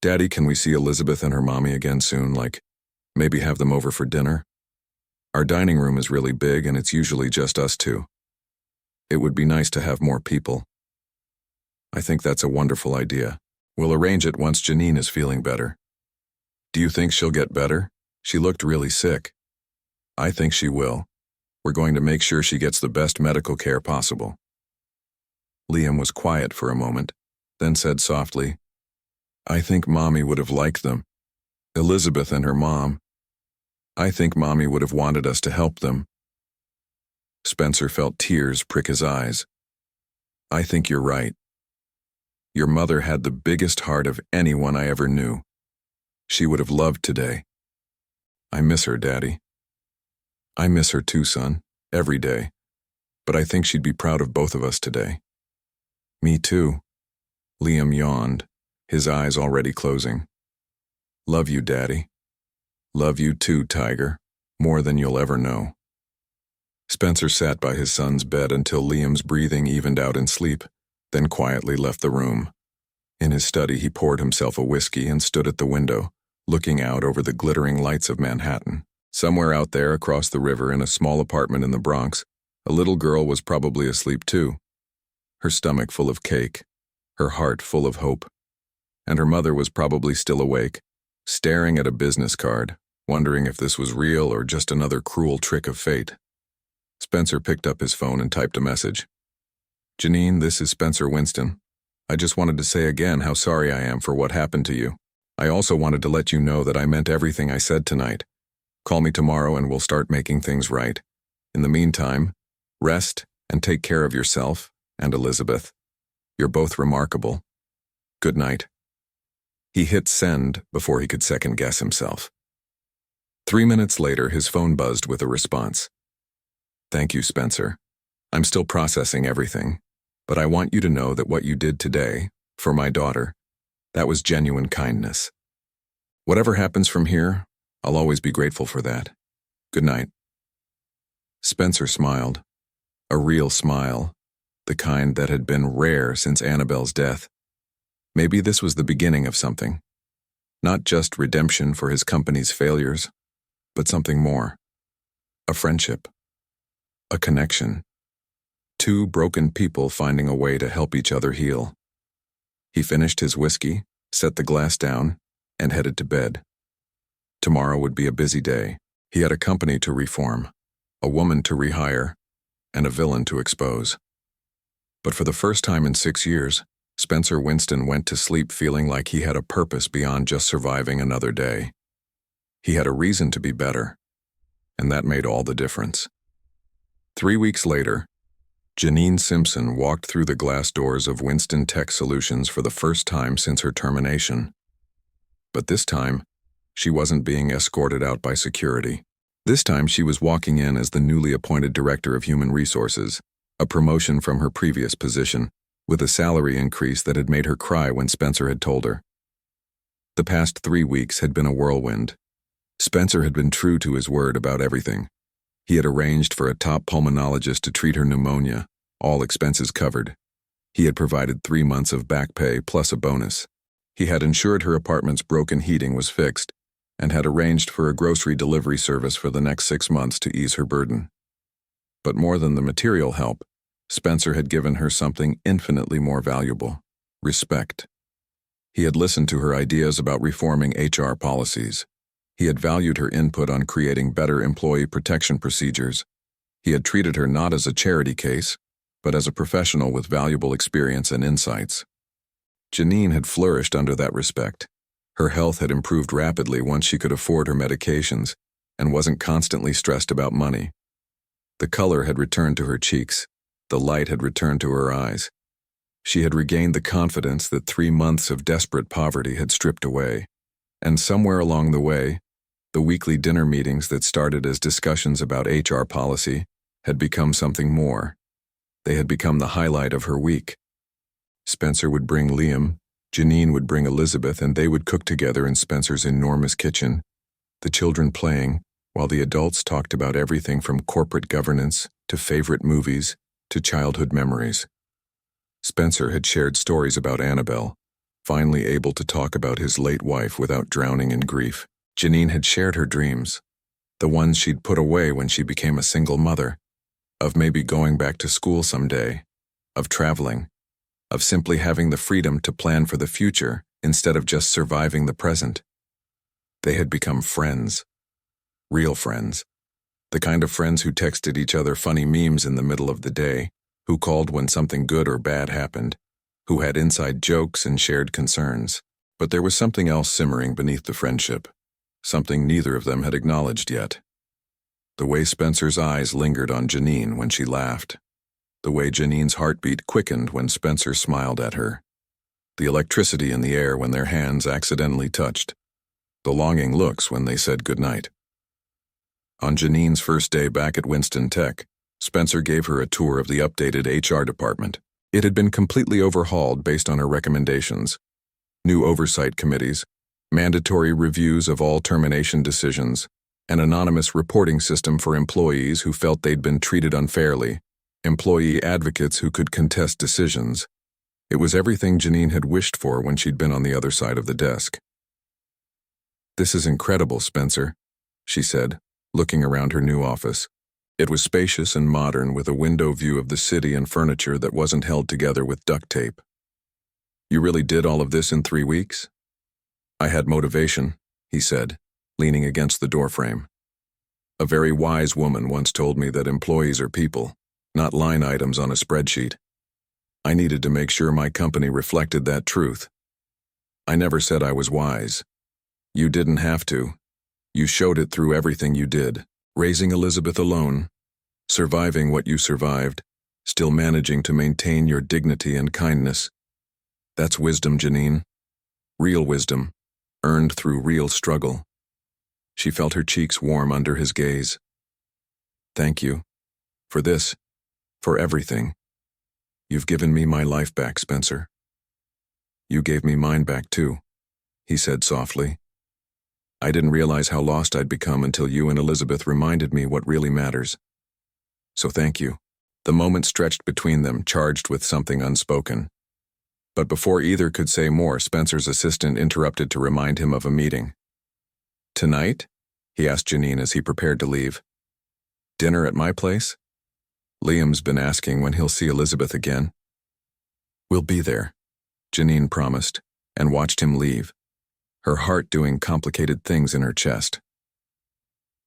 Daddy, can we see Elizabeth and her mommy again soon, like maybe have them over for dinner? Our dining room is really big and it's usually just us two. It would be nice to have more people. I think that's a wonderful idea. We'll arrange it once Janine is feeling better. Do you think she'll get better? She looked really sick. I think she will. We're going to make sure she gets the best medical care possible. Liam was quiet for a moment, then said softly, I think Mommy would have liked them. Elizabeth and her mom. I think Mommy would have wanted us to help them. Spencer felt tears prick his eyes. I think you're right. Your mother had the biggest heart of anyone I ever knew. She would have loved today. I miss her, Daddy. I miss her too, son, every day. But I think she'd be proud of both of us today. Me too. Liam yawned, his eyes already closing. Love you, Daddy. Love you too, Tiger, more than you'll ever know. Spencer sat by his son's bed until Liam's breathing evened out in sleep, then quietly left the room. In his study, he poured himself a whiskey and stood at the window, looking out over the glittering lights of Manhattan. Somewhere out there across the river in a small apartment in the Bronx, a little girl was probably asleep too. Her stomach full of cake, her heart full of hope. And her mother was probably still awake, staring at a business card, wondering if this was real or just another cruel trick of fate. Spencer picked up his phone and typed a message. Janine, this is Spencer Winston. I just wanted to say again how sorry I am for what happened to you. I also wanted to let you know that I meant everything I said tonight. Call me tomorrow and we'll start making things right. In the meantime, rest and take care of yourself and Elizabeth. You're both remarkable. Good night. He hit send before he could second-guess himself. 3 minutes later, his phone buzzed with a response. Thank you, Spencer. I'm still processing everything, but I want you to know that what you did today, for my daughter, that was genuine kindness. Whatever happens from here, I'll always be grateful for that. Good night. Spencer smiled. A real smile, the kind that had been rare since Annabelle's death. Maybe this was the beginning of something. Not just redemption for his company's failures, but something more. A friendship. A connection. Two broken people finding a way to help each other heal. He finished his whiskey, set the glass down, and headed to bed. Tomorrow would be a busy day. He had a company to reform, a woman to rehire, and a villain to expose. But for the first time in 6 years, Spencer Winston went to sleep feeling like he had a purpose beyond just surviving another day. He had a reason to be better, and that made all the difference. 3 weeks later, Janine Simpson walked through the glass doors of Winston Tech Solutions for the first time since her termination. But this time, she wasn't being escorted out by security. This time she was walking in as the newly appointed Director of Human Resources, a promotion from her previous position, with a salary increase that had made her cry when Spencer had told her. The past 3 weeks had been a whirlwind. Spencer had been true to his word about everything. He had arranged for a top pulmonologist to treat her pneumonia, all expenses covered. He had provided 3 months of back pay plus a bonus. He had ensured her apartment's broken heating was fixed, and had arranged for a grocery delivery service for the next 6 months to ease her burden. But more than the material help, Spencer had given her something infinitely more valuable: respect. He had listened to her ideas about reforming HR policies. He had valued her input on creating better employee protection procedures. He had treated her not as a charity case, but as a professional with valuable experience and insights. Janine had flourished under that respect. Her health had improved rapidly once she could afford her medications and wasn't constantly stressed about money. The color had returned to her cheeks. The light had returned to her eyes. She had regained the confidence that 3 months of desperate poverty had stripped away. And somewhere along the way, the weekly dinner meetings that started as discussions about HR policy had become something more. They had become the highlight of her week. Spencer would bring Liam, Janine would bring Elizabeth, and they would cook together in Spencer's enormous kitchen, the children playing, while the adults talked about everything from corporate governance to favorite movies to childhood memories. Spencer had shared stories about Annabelle, finally able to talk about his late wife without drowning in grief. Janine had shared her dreams, the ones she'd put away when she became a single mother, of maybe going back to school someday, of traveling, of simply having the freedom to plan for the future instead of just surviving the present. They had become friends. Real friends. The kind of friends who texted each other funny memes in the middle of the day, who called when something good or bad happened, who had inside jokes and shared concerns. But there was something else simmering beneath the friendship, something neither of them had acknowledged yet. The way Spencer's eyes lingered on Janine when she laughed, the way Janine's heartbeat quickened when Spencer smiled at her, the electricity in the air when their hands accidentally touched, the longing looks when they said goodnight. On Janine's first day back at Winston Tech, Spencer gave her a tour of the updated HR department. It had been completely overhauled based on her recommendations. New oversight committees, mandatory reviews of all termination decisions, an anonymous reporting system for employees who felt they'd been treated unfairly, employee advocates who could contest decisions. It was everything Janine had wished for when she'd been on the other side of the desk. "This is incredible, Spencer," she said, looking around her new office. It was spacious and modern, with a window view of the city and furniture that wasn't held together with duct tape. "You really did all of this in 3 weeks?" "I had motivation," he said, leaning against the doorframe. "A very wise woman once told me that employees are people, not line items on a spreadsheet. I needed to make sure my company reflected that truth. I never said I was wise. You didn't have to. You showed it through everything you did. Raising Elizabeth alone, surviving what you survived, still managing to maintain your dignity and kindness. That's wisdom, Janine. Real wisdom, earned through real struggle." She felt her cheeks warm under his gaze. "Thank you. For this. For everything. You've given me my life back, Spencer." "You gave me mine back too," he said softly. "I didn't realize how lost I'd become until you and Elizabeth reminded me what really matters. So thank you." The moment stretched between them, charged with something unspoken. But before either could say more, Spencer's assistant interrupted to remind him of a meeting. "Tonight?" he asked Janine as he prepared to leave. "Dinner at my place? Liam's been asking when he'll see Elizabeth again." "We'll be there," Janine promised, and watched him leave, her heart doing complicated things in her chest.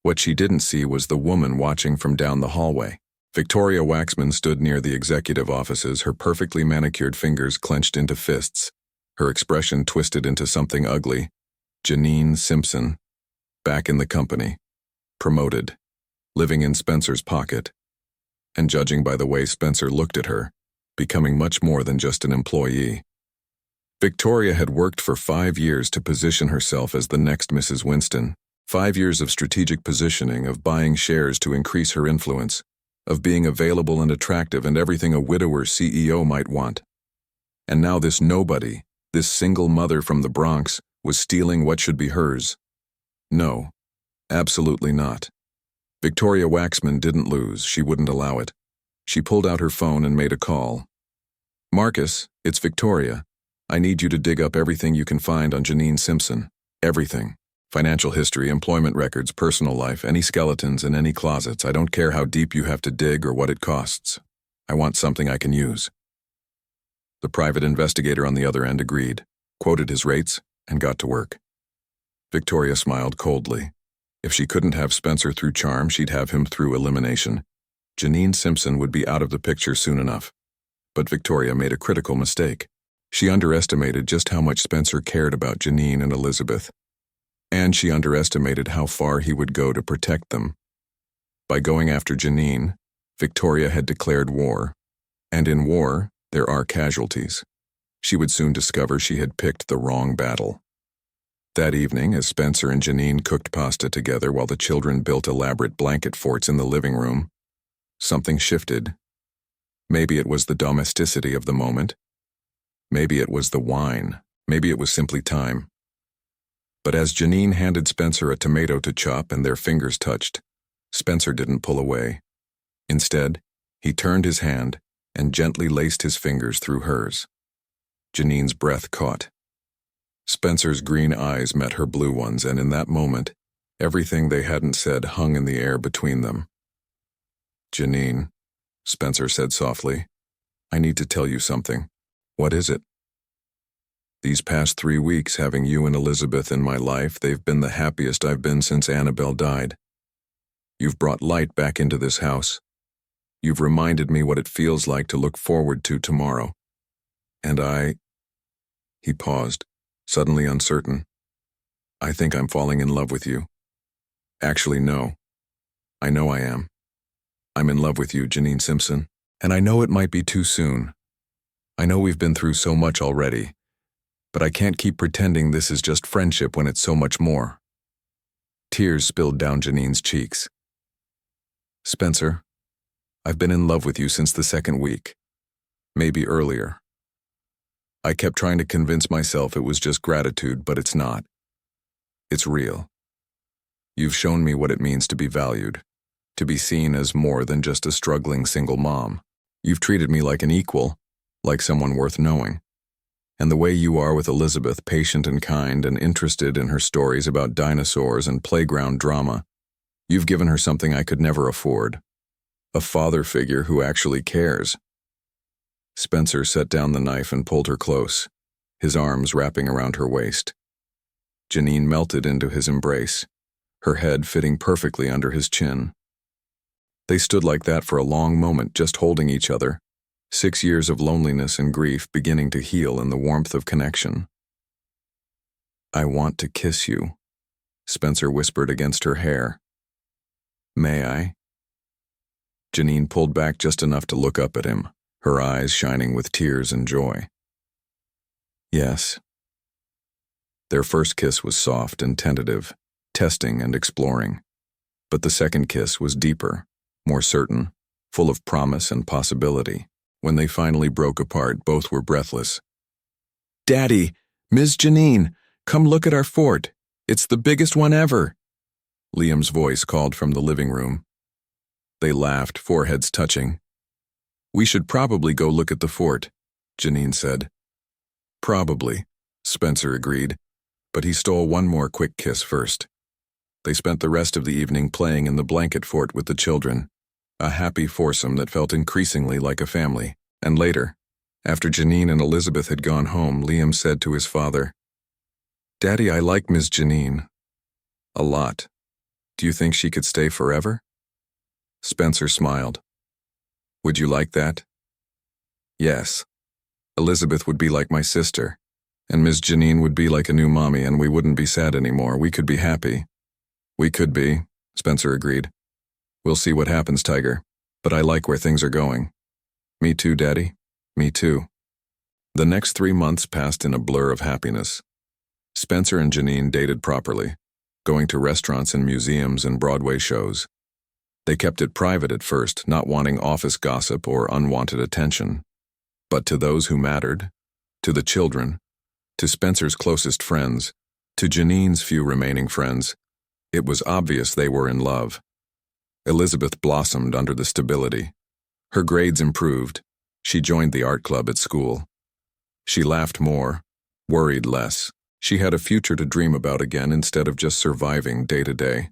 What she didn't see was the woman watching from down the hallway. Victoria Waxman stood near the executive offices, her perfectly manicured fingers clenched into fists, her expression twisted into something ugly. Janine Simpson, back in the company, promoted, living in Spencer's pocket, and judging by the way Spencer looked at her, becoming much more than just an employee. Victoria had worked for 5 years to position herself as the next Mrs. Winston. 5 years of strategic positioning, of buying shares to increase her influence, of being available and attractive and everything a widower CEO might want. And now this nobody, this single mother from the Bronx, was stealing what should be hers. No, absolutely not. Victoria Waxman didn't lose. She wouldn't allow it. She pulled out her phone and made a call. "Marcus, it's Victoria. I need you to dig up everything you can find on Janine Simpson. Everything. Financial history, employment records, personal life, any skeletons in any closets. I don't care how deep you have to dig or what it costs. I want something I can use." The private investigator on the other end agreed, quoted his rates, and got to work. Victoria smiled coldly. If she couldn't have Spencer through charm, she'd have him through elimination. Janine Simpson would be out of the picture soon enough. But Victoria made a critical mistake. She underestimated just how much Spencer cared about Janine and Elizabeth. And she underestimated how far he would go to protect them. By going after Janine, Victoria had declared war. And in war, there are casualties. She would soon discover she had picked the wrong battle. That evening, as Spencer and Janine cooked pasta together while the children built elaborate blanket forts in the living room, something shifted. Maybe it was the domesticity of the moment. Maybe it was the wine. Maybe it was simply time. But as Janine handed Spencer a tomato to chop and their fingers touched, Spencer didn't pull away. Instead, he turned his hand and gently laced his fingers through hers. Janine's breath caught. Spencer's green eyes met her blue ones, and in that moment, everything they hadn't said hung in the air between them. "Janine," Spencer said softly, "I need to tell you something." "What is it?" "These past 3 weeks, having you and Elizabeth in my life, they've been the happiest I've been since Annabelle died. You've brought light back into this house. You've reminded me what it feels like to look forward to tomorrow. And He paused, suddenly uncertain. "I think I'm falling in love with you." "Actually, no. I know I am. I'm in love with you, Janine Simpson. And I know it might be too soon. I know we've been through so much already. But I can't keep pretending this is just friendship when it's so much more." Tears spilled down Janine's cheeks. "Spencer, I've been in love with you since the second week. Maybe earlier. I kept trying to convince myself it was just gratitude, but it's not. It's real. You've shown me what it means to be valued, to be seen as more than just a struggling single mom. You've treated me like an equal, like someone worth knowing. And the way you are with Elizabeth, patient and kind and interested in her stories about dinosaurs and playground drama, you've given her something I could never afford. A father figure who actually cares." Spencer set down the knife and pulled her close, his arms wrapping around her waist. Janine melted into his embrace, her head fitting perfectly under his chin. They stood like that for a long moment, just holding each other, 6 years of loneliness and grief beginning to heal in the warmth of connection. "I want to kiss you," Spencer whispered against her hair. "May I?" Janine pulled back just enough to look up at him, her eyes shining with tears and joy. "Yes." Their first kiss was soft and tentative, testing and exploring. But the second kiss was deeper, more certain, full of promise and possibility. When they finally broke apart, both were breathless. "Daddy, Ms. Janine, come look at our fort. It's the biggest one ever," Liam's voice called from the living room. They laughed, foreheads touching. "We should probably go look at the fort," Janine said. "Probably," Spencer agreed, but he stole one more quick kiss first. They spent the rest of the evening playing in the blanket fort with the children, a happy foursome that felt increasingly like a family. And later, after Janine and Elizabeth had gone home, Liam said to his father, "Daddy, I like Ms. Janine. A lot. Do you think she could stay forever?" Spencer smiled. "Would you like that?" "Yes. Elizabeth would be like my sister, and Ms. Janine would be like a new mommy, and we wouldn't be sad anymore. We could be happy." "We could be," Spencer agreed. "We'll see what happens, Tiger. But I like where things are going." "Me too, Daddy. Me too." The next 3 months passed in a blur of happiness. Spencer and Janine dated properly, going to restaurants and museums and Broadway shows. They kept it private at first, not wanting office gossip or unwanted attention. But to those who mattered, to the children, to Spencer's closest friends, to Janine's few remaining friends, it was obvious they were in love. Elizabeth blossomed under the stability. Her grades improved. She joined the art club at school. She laughed more, worried less. She had a future to dream about again instead of just surviving day to day.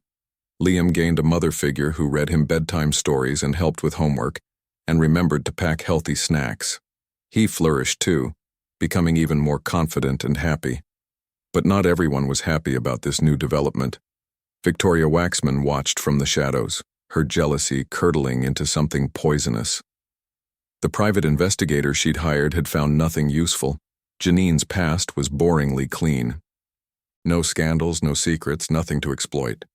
Liam gained a mother figure who read him bedtime stories and helped with homework, and remembered to pack healthy snacks. He flourished too, becoming even more confident and happy. But not everyone was happy about this new development. Victoria Waxman watched from the shadows, her jealousy curdling into something poisonous. The private investigator she'd hired had found nothing useful. Janine's past was boringly clean. No scandals, no secrets, nothing to exploit.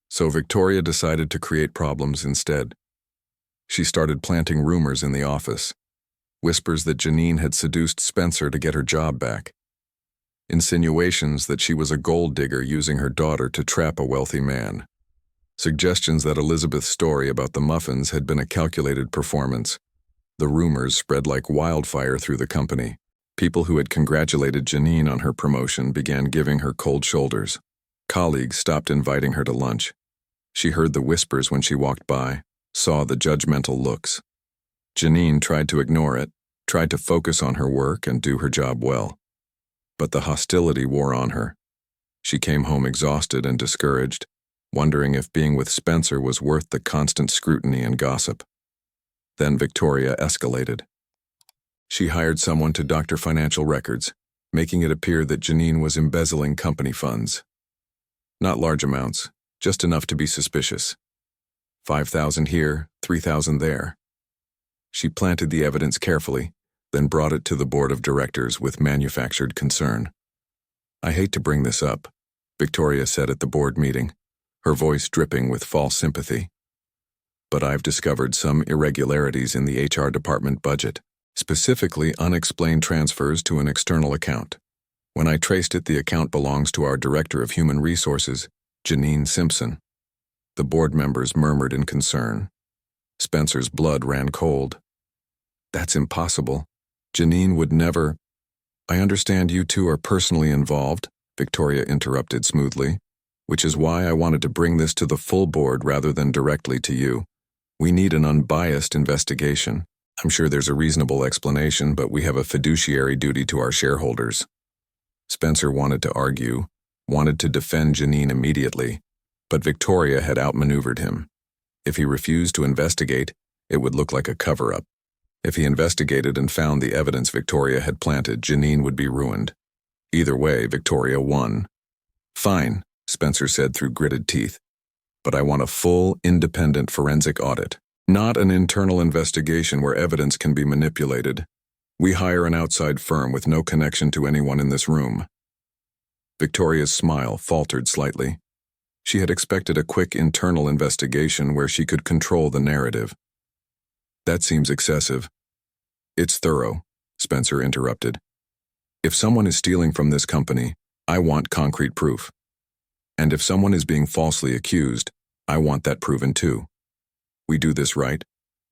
So Victoria decided to create problems instead. She started planting rumors in the office. Whispers that Janine had seduced Spencer to get her job back. Insinuations that she was a gold digger using her daughter to trap a wealthy man. Suggestions that Elizabeth's story about the muffins had been a calculated performance. The rumors spread like wildfire through the company. People who had congratulated Janine on her promotion began giving her cold shoulders. Colleagues stopped inviting her to lunch. She heard the whispers when she walked by, saw the judgmental looks. Janine tried to ignore it, tried to focus on her work and do her job well. But the hostility wore on her. She came home exhausted and discouraged, wondering if being with Spencer was worth the constant scrutiny and gossip. Then Victoria escalated. She hired someone to doctor financial records, making it appear that Janine was embezzling company funds. Not large amounts, just enough to be suspicious. 5,000 here, 3,000 there. She planted the evidence carefully, then brought it to the board of directors with manufactured concern. "I hate to bring this up," Victoria said at the board meeting, her voice dripping with false sympathy. "But I've discovered some irregularities in the HR department budget, specifically unexplained transfers to an external account. When I traced it, the account belongs to our Director of Human Resources, Janine Simpson." The board members murmured in concern. Spencer's blood ran cold. "That's impossible. Janine would never—" "I understand you two are personally involved," Victoria interrupted smoothly, "which is why I wanted to bring this to the full board rather than directly to you. We need an unbiased investigation. I'm sure there's a reasonable explanation, but we have a fiduciary duty to our shareholders." Spencer wanted to argue, wanted to defend Janine immediately, but Victoria had outmaneuvered him. If he refused to investigate, it would look like a cover-up. If he investigated and found the evidence Victoria had planted, Janine would be ruined. Either way, Victoria won. "Fine," Spencer said through gritted teeth, "but I want a full, independent forensic audit. Not an internal investigation where evidence can be manipulated. We hire an outside firm with no connection to anyone in this room." Victoria's smile faltered slightly. She had expected a quick internal investigation where she could control the narrative. "That seems excessive." "It's thorough," Spencer interrupted. "If someone is stealing from this company, I want concrete proof. And if someone is being falsely accused, I want that proven too. We do this right,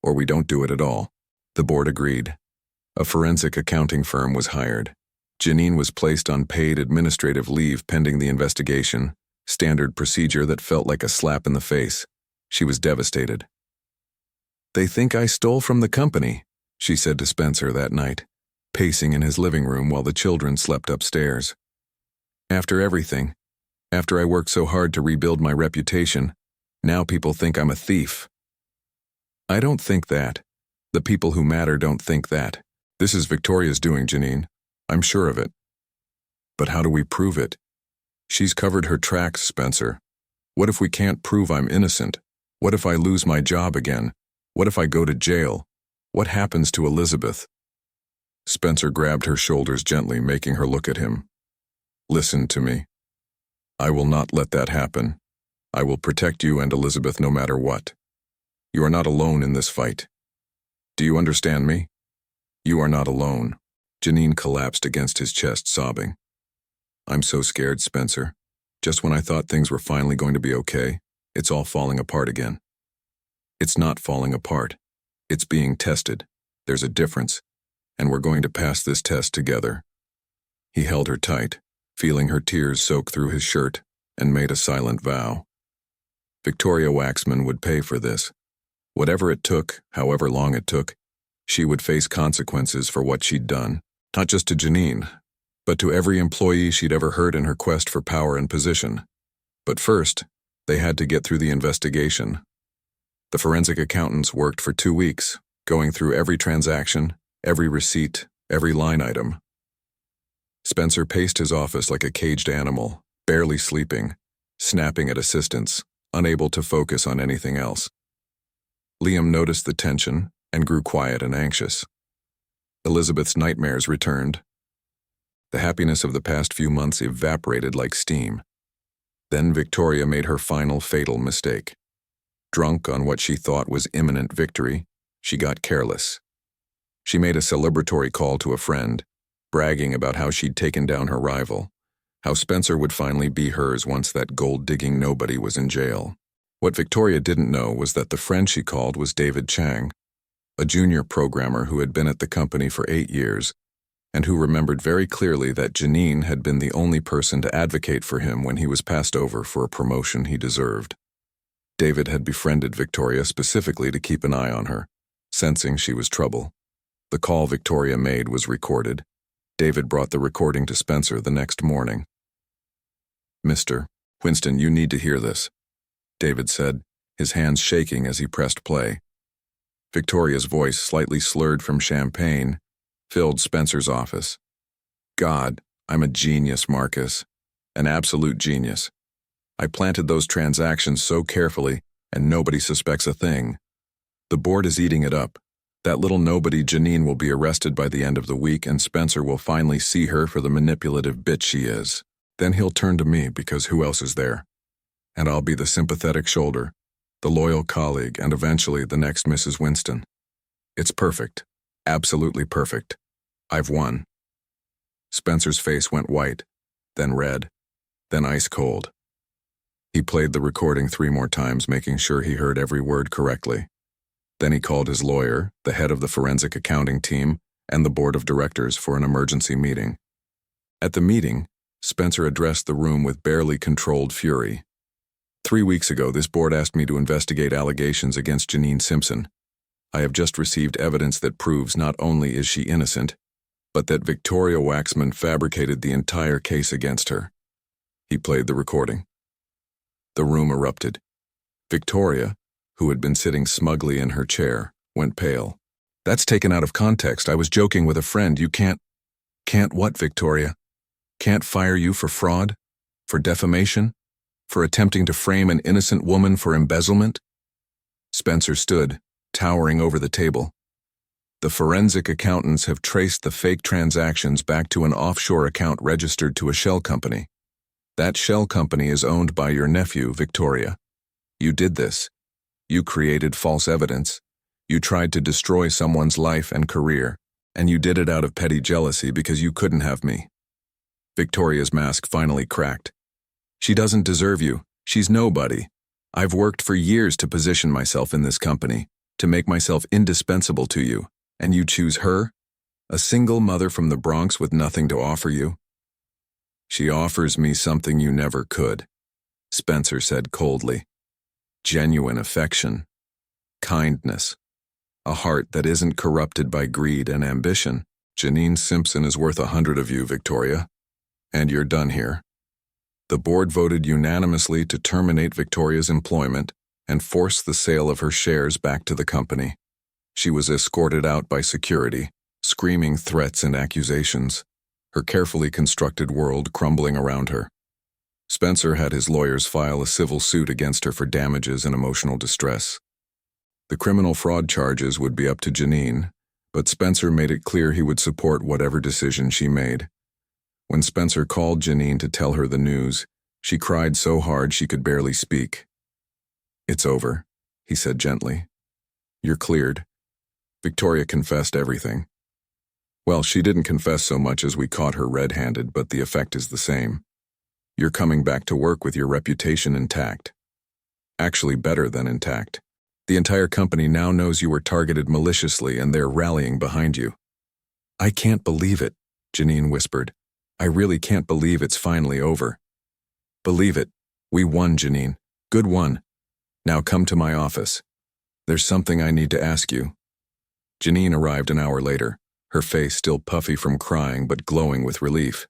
or we don't do it at all." The board agreed. A forensic accounting firm was hired. Janine was placed on paid administrative leave pending the investigation, standard procedure that felt like a slap in the face. She was devastated. "They think I stole from the company," she said to Spencer that night, pacing in his living room while the children slept upstairs. "After everything, after I worked so hard to rebuild my reputation, now people think I'm a thief." "I don't think that. The people who matter don't think that. This is Victoria's doing, Janine. I'm sure of it." "But how do we prove it?" "She's covered her tracks, Spencer. What if we can't prove I'm innocent? What if I lose my job again? What if I go to jail? What happens to Elizabeth?" Spencer grabbed her shoulders gently, making her look at him. "Listen to me. I will not let that happen. I will protect you and Elizabeth no matter what. You are not alone in this fight. Do you understand me? You are not alone." Janine collapsed against his chest, sobbing. "I'm so scared, Spencer. Just when I thought things were finally going to be okay, it's all falling apart again." "It's not falling apart. It's being tested. There's a difference, and we're going to pass this test together." He held her tight, feeling her tears soak through his shirt, and made a silent vow. Victoria Waxman would pay for this. Whatever it took, however long it took, she would face consequences for what she'd done, not just to Janine, but to every employee she'd ever hurt in her quest for power and position. But first, they had to get through the investigation. The forensic accountants worked for 2 weeks, going through every transaction, every receipt, every line item. Spencer paced his office like a caged animal, barely sleeping, snapping at assistants, unable to focus on anything else. Liam noticed the tension and grew quiet and anxious. Elizabeth's nightmares returned. The happiness of the past few months evaporated like steam. Then Victoria made her final fatal mistake. Drunk on what she thought was imminent victory, she got careless. She made a celebratory call to a friend, bragging about how she'd taken down her rival, how Spencer would finally be hers once that gold-digging nobody was in jail. What Victoria didn't know was that the friend she called was David Chang, a junior programmer who had been at the company for 8 years, and who remembered very clearly that Janine had been the only person to advocate for him when he was passed over for a promotion he deserved. David had befriended Victoria specifically to keep an eye on her, sensing she was trouble. The call Victoria made was recorded. David brought the recording to Spencer the next morning. "Mr. Winston, you need to hear this," David said, his hands shaking as he pressed play. Victoria's voice, slightly slurred from champagne, filled Spencer's office. "God, I'm a genius, Marcus. An absolute genius. I planted those transactions so carefully, and nobody suspects a thing. The board is eating it up. That little nobody Janine will be arrested by the end of the week, and Spencer will finally see her for the manipulative bitch she is. Then he'll turn to me, because who else is there? And I'll be the sympathetic shoulder, the loyal colleague, and eventually the next Mrs. Winston. It's perfect. Absolutely perfect. I've won." Spencer's face went white, then red, then ice cold. He played the recording 3 more times, making sure he heard every word correctly. Then he called his lawyer, the head of the forensic accounting team, and the board of directors for an emergency meeting. At the meeting, Spencer addressed the room with barely controlled fury. 3 weeks ago, this board asked me to investigate allegations against Janine Simpson. I have just received evidence that proves not only is she innocent, but that Victoria Waxman fabricated the entire case against her. He played the recording. The room erupted. Victoria, who had been sitting smugly in her chair, went pale. "That's taken out of context. I was joking with a friend. You can't what, Victoria? Can't fire you for fraud? For defamation? For attempting to frame an innocent woman for embezzlement?" Spencer stood, towering over the table. "The forensic accountants have traced the fake transactions back to an offshore account registered to a shell company. That shell company is owned by your nephew, Victoria. You did this. You created false evidence. You tried to destroy someone's life and career, and you did it out of petty jealousy because you couldn't have me." Victoria's mask finally cracked. "She doesn't deserve you. She's nobody. I've worked for years to position myself in this company, to make myself indispensable to you, and you choose her? A single mother from the Bronx with nothing to offer you?" "She offers me something you never could," Spencer said coldly. "Genuine affection. Kindness. A heart that isn't corrupted by greed and ambition. Janine Simpson is worth 100 of you, Victoria. And you're done here." The board voted unanimously to terminate Victoria's employment and force the sale of her shares back to the company. She was escorted out by security, screaming threats and accusations, her carefully constructed world crumbling around her. Spencer had his lawyers file a civil suit against her for damages and emotional distress. The criminal fraud charges would be up to Janine, but Spencer made it clear he would support whatever decision she made. When Spencer called Janine to tell her the news, she cried so hard she could barely speak. "It's over," he said gently. "You're cleared." Victoria confessed everything. Well, she didn't confess so much as we caught her red-handed, but the effect is the same. You're coming back to work with your reputation intact. Actually better than intact. The entire company now knows you were targeted maliciously, and they're rallying behind you. "I can't believe it," Janine whispered. "I really can't believe it's finally over." "Believe it. We won, Janine. Good one. Now come to my office. There's something I need to ask you." Janine arrived an hour later, her face still puffy from crying but glowing with relief.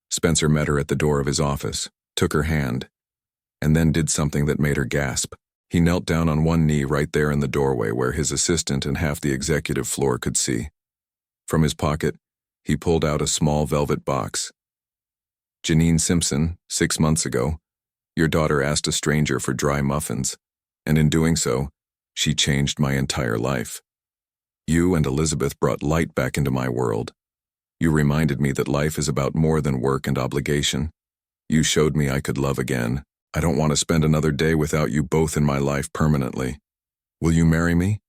Spencer met her at the door of his office, took her hand, and then did something that made her gasp. He knelt down on one knee right there in the doorway where his assistant and half the executive floor could see. From his pocket, he pulled out a small velvet box. "Janine Simpson, 6 months ago, your daughter asked a stranger for dry muffins, and in doing so, she changed my entire life. You and Elizabeth brought light back into my world. You reminded me that life is about more than work and obligation. You showed me I could love again. I don't want to spend another day without you both in my life permanently. Will you marry me?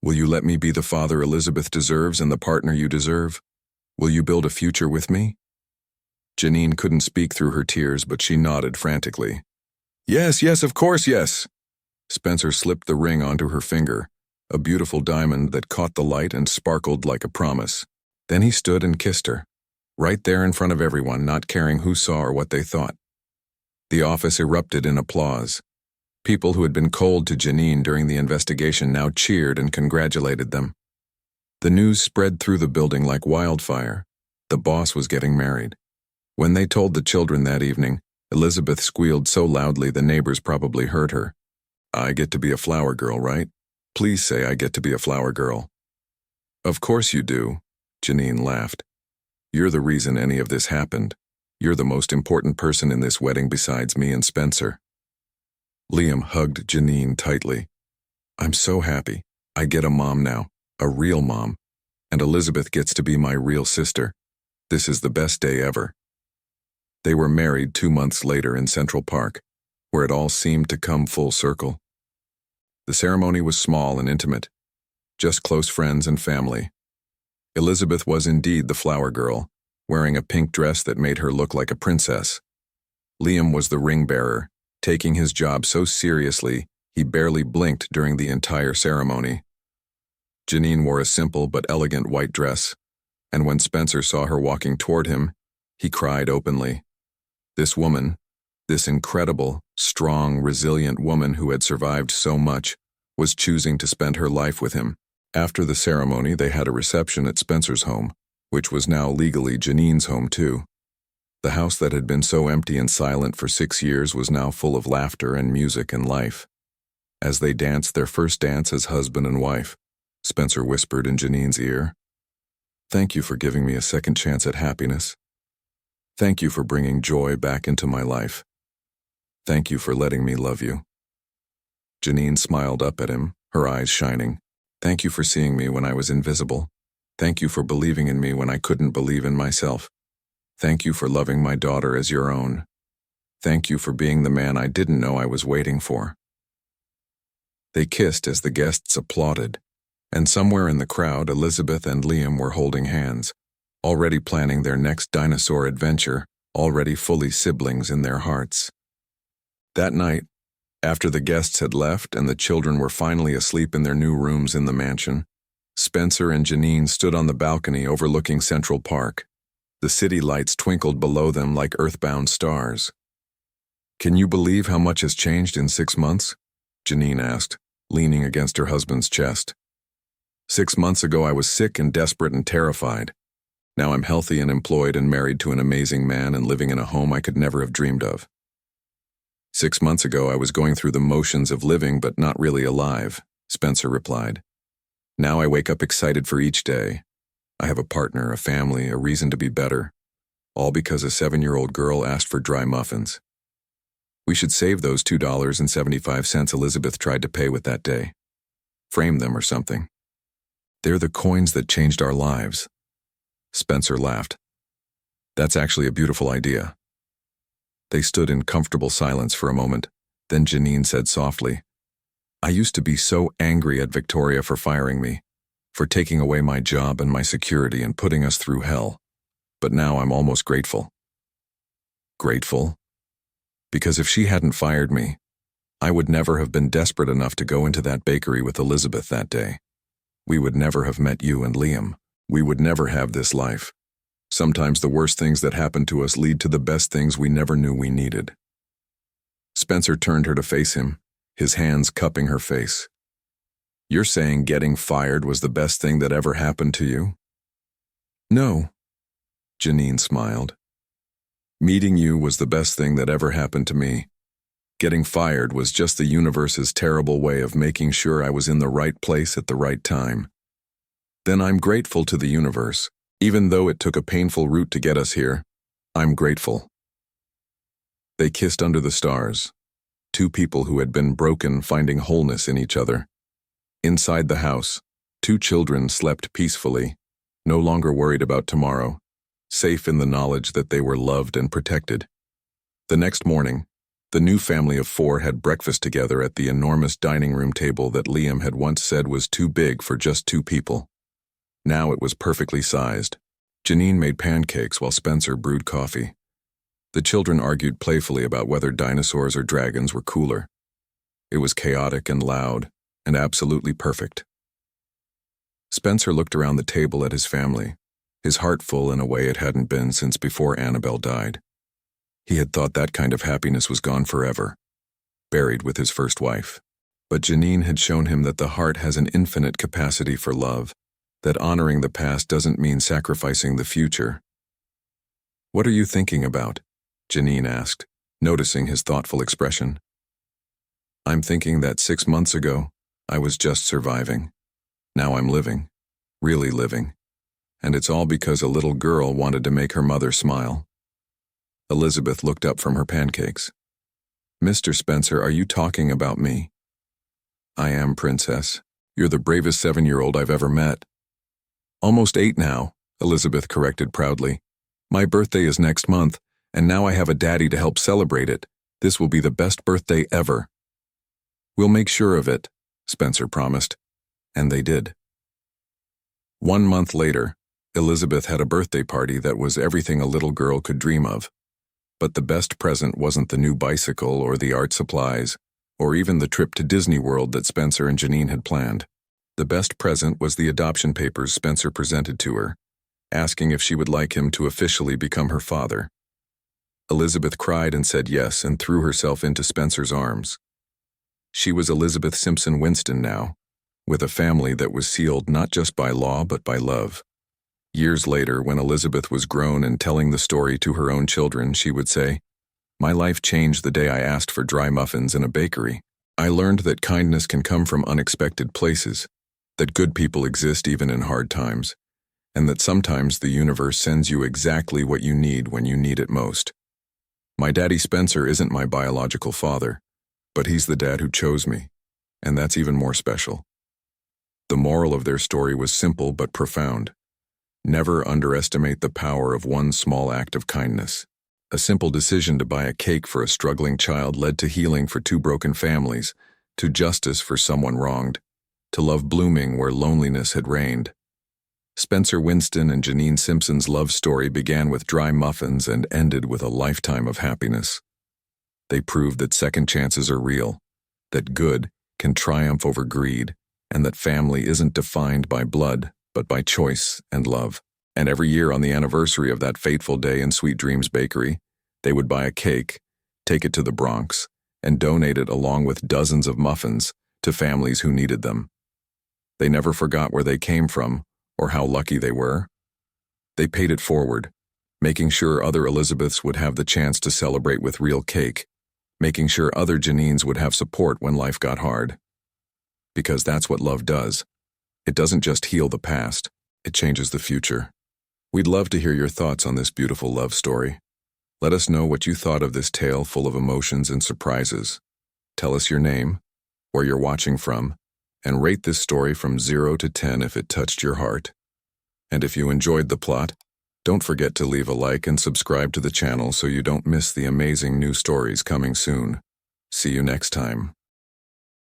Will you let me be the father Elizabeth deserves and the partner you deserve? Will you build a future with me?" Janine couldn't speak through her tears, but she nodded frantically. "Yes, yes, of course, yes." Spencer slipped the ring onto her finger, a beautiful diamond that caught the light and sparkled like a promise. Then he stood and kissed her, right there in front of everyone, not caring who saw or what they thought. The office erupted in applause. People who had been cold to Janine during the investigation now cheered and congratulated them. The news spread through the building like wildfire. The boss was getting married. When they told the children that evening, Elizabeth squealed so loudly the neighbors probably heard her. "I get to be a flower girl, right? Please say I get to be a flower girl." "Of course you do," Janine laughed. "You're the reason any of this happened. You're the most important person in this wedding besides me and Spencer." Liam hugged Janine tightly. "I'm so happy. I get a mom now, a real mom, and Elizabeth gets to be my real sister. This is the best day ever." They were married 2 months later in Central Park, where it all seemed to come full circle. The ceremony was small and intimate, just close friends and family. Elizabeth was indeed the flower girl, wearing a pink dress that made her look like a princess. Liam was the ring bearer, taking his job so seriously he barely blinked during the entire ceremony. Janine wore a simple but elegant white dress, and when Spencer saw her walking toward him, he cried openly. This woman, this incredible, strong, resilient woman who had survived so much, was choosing to spend her life with him. After the ceremony, they had a reception at Spencer's home, which was now legally Janine's home too. The house that had been so empty and silent for 6 years was now full of laughter and music and life. As they danced their first dance as husband and wife, Spencer whispered in Janine's ear, "Thank you for giving me a second chance at happiness. Thank you for bringing joy back into my life. Thank you for letting me love you." Janine smiled up at him, her eyes shining. "Thank you for seeing me when I was invisible. Thank you for believing in me when I couldn't believe in myself. Thank you for loving my daughter as your own. Thank you for being the man I didn't know I was waiting for." They kissed as the guests applauded, and somewhere in the crowd, Elizabeth and Liam were holding hands, already planning their next dinosaur adventure, already fully siblings in their hearts. That night, after the guests had left and the children were finally asleep in their new rooms in the mansion, Spencer and Janine stood on the balcony overlooking Central Park. The city lights twinkled below them like earthbound stars. "Can you believe how much has changed in 6 months?" Janine asked, leaning against her husband's chest. "6 months ago I was sick and desperate and terrified. Now I'm healthy and employed and married to an amazing man and living in a home I could never have dreamed of. 6 months ago I was going through the motions of living but not really alive," Spencer replied. "Now I wake up excited for each day. I have a partner, a family, a reason to be better, all because a 7-year-old girl asked for dry muffins. We should save those $2.75 Elizabeth tried to pay with that day. Frame them or something. They're the coins that changed our lives." Spencer laughed. "That's actually a beautiful idea." They stood in comfortable silence for a moment, then Janine said softly, "I used to be so angry at Victoria for firing me, for taking away my job and my security and putting us through hell. But now I'm almost grateful." "Grateful?" "Because if she hadn't fired me, I would never have been desperate enough to go into that bakery with Elizabeth that day. We would never have met you and Liam. We would never have this life. Sometimes the worst things that happen to us lead to the best things we never knew we needed." Spencer turned her to face him, his hands cupping her face. "You're saying getting fired was the best thing that ever happened to you?" "No," Janine smiled. "Meeting you was the best thing that ever happened to me. Getting fired was just the universe's terrible way of making sure I was in the right place at the right time. Then I'm grateful to the universe. Even though it took a painful route to get us here, I'm grateful." They kissed under the stars, two people who had been broken finding wholeness in each other. Inside the house, 2 children slept peacefully, no longer worried about tomorrow, safe in the knowledge that they were loved and protected. The next morning, the new family of 4 had breakfast together at the enormous dining room table that Liam had once said was too big for just 2 people. Now it was perfectly sized. Janine made pancakes while Spencer brewed coffee. The children argued playfully about whether dinosaurs or dragons were cooler. It was chaotic and loud, and absolutely perfect. Spencer looked around the table at his family, his heart full in a way it hadn't been since before Annabelle died. He had thought that kind of happiness was gone forever. buried with his first wife. But Janine had shown him that the heart has an infinite capacity for love, that honoring the past doesn't mean sacrificing the future. "What are you thinking about?" Janine asked, noticing his thoughtful expression. "I'm thinking that 6 months ago, I was just surviving. Now I'm living, really living. And it's all because a little girl wanted to make her mother smile." Elizabeth looked up from her pancakes. "Mr. Spencer, are you talking about me?" "I am, Princess. You're the bravest 7-year-old I've ever met." "Almost 8 now," Elizabeth corrected proudly. "My birthday is next month, and now I have a daddy to help celebrate it. This will be the best birthday ever." "We'll make sure of it," Spencer promised. And they did. 1 month later, Elizabeth had a birthday party that was everything a little girl could dream of. But the best present wasn't the new bicycle or the art supplies, or even the trip to Disney World that Spencer and Janine had planned. The best present was the adoption papers Spencer presented to her, asking if she would like him to officially become her father. Elizabeth cried and said yes and threw herself into Spencer's arms. She was Elizabeth Simpson Winston now, with a family that was sealed not just by law but by love. Years later, when Elizabeth was grown and telling the story to her own children, she would say, "My life changed the day I asked for dry muffins in a bakery. I learned that kindness can come from unexpected places, that good people exist even in hard times, and that sometimes the universe sends you exactly what you need when you need it most. My daddy Spencer isn't my biological father, but he's the dad who chose me, and that's even more special." The moral of their story was simple but profound. Never underestimate the power of one small act of kindness. A simple decision to buy a cake for a struggling child led to healing for 2 broken families, to justice for someone wronged, to love blooming where loneliness had reigned. Spencer Winston and Janine Simpson's love story began with dry muffins and ended with a lifetime of happiness. They proved that second chances are real, that good can triumph over greed, and that family isn't defined by blood, but by choice and love. And every year on the anniversary of that fateful day in Sweet Dreams Bakery, they would buy a cake, take it to the Bronx, and donate it along with dozens of muffins to families who needed them. They never forgot where they came from or how lucky they were. They paid it forward, making sure other Elizabeths would have the chance to celebrate with real cake, making sure other Janines would have support when life got hard. Because that's what love does. It doesn't just heal the past, it changes the future. We'd love to hear your thoughts on this beautiful love story. Let us know what you thought of this tale full of emotions and surprises. Tell us your name, where you're watching from, and rate this story from 0 to 10 if it touched your heart. And if you enjoyed the plot, don't forget to leave a like and subscribe to the channel so you don't miss the amazing new stories coming soon. See you next time.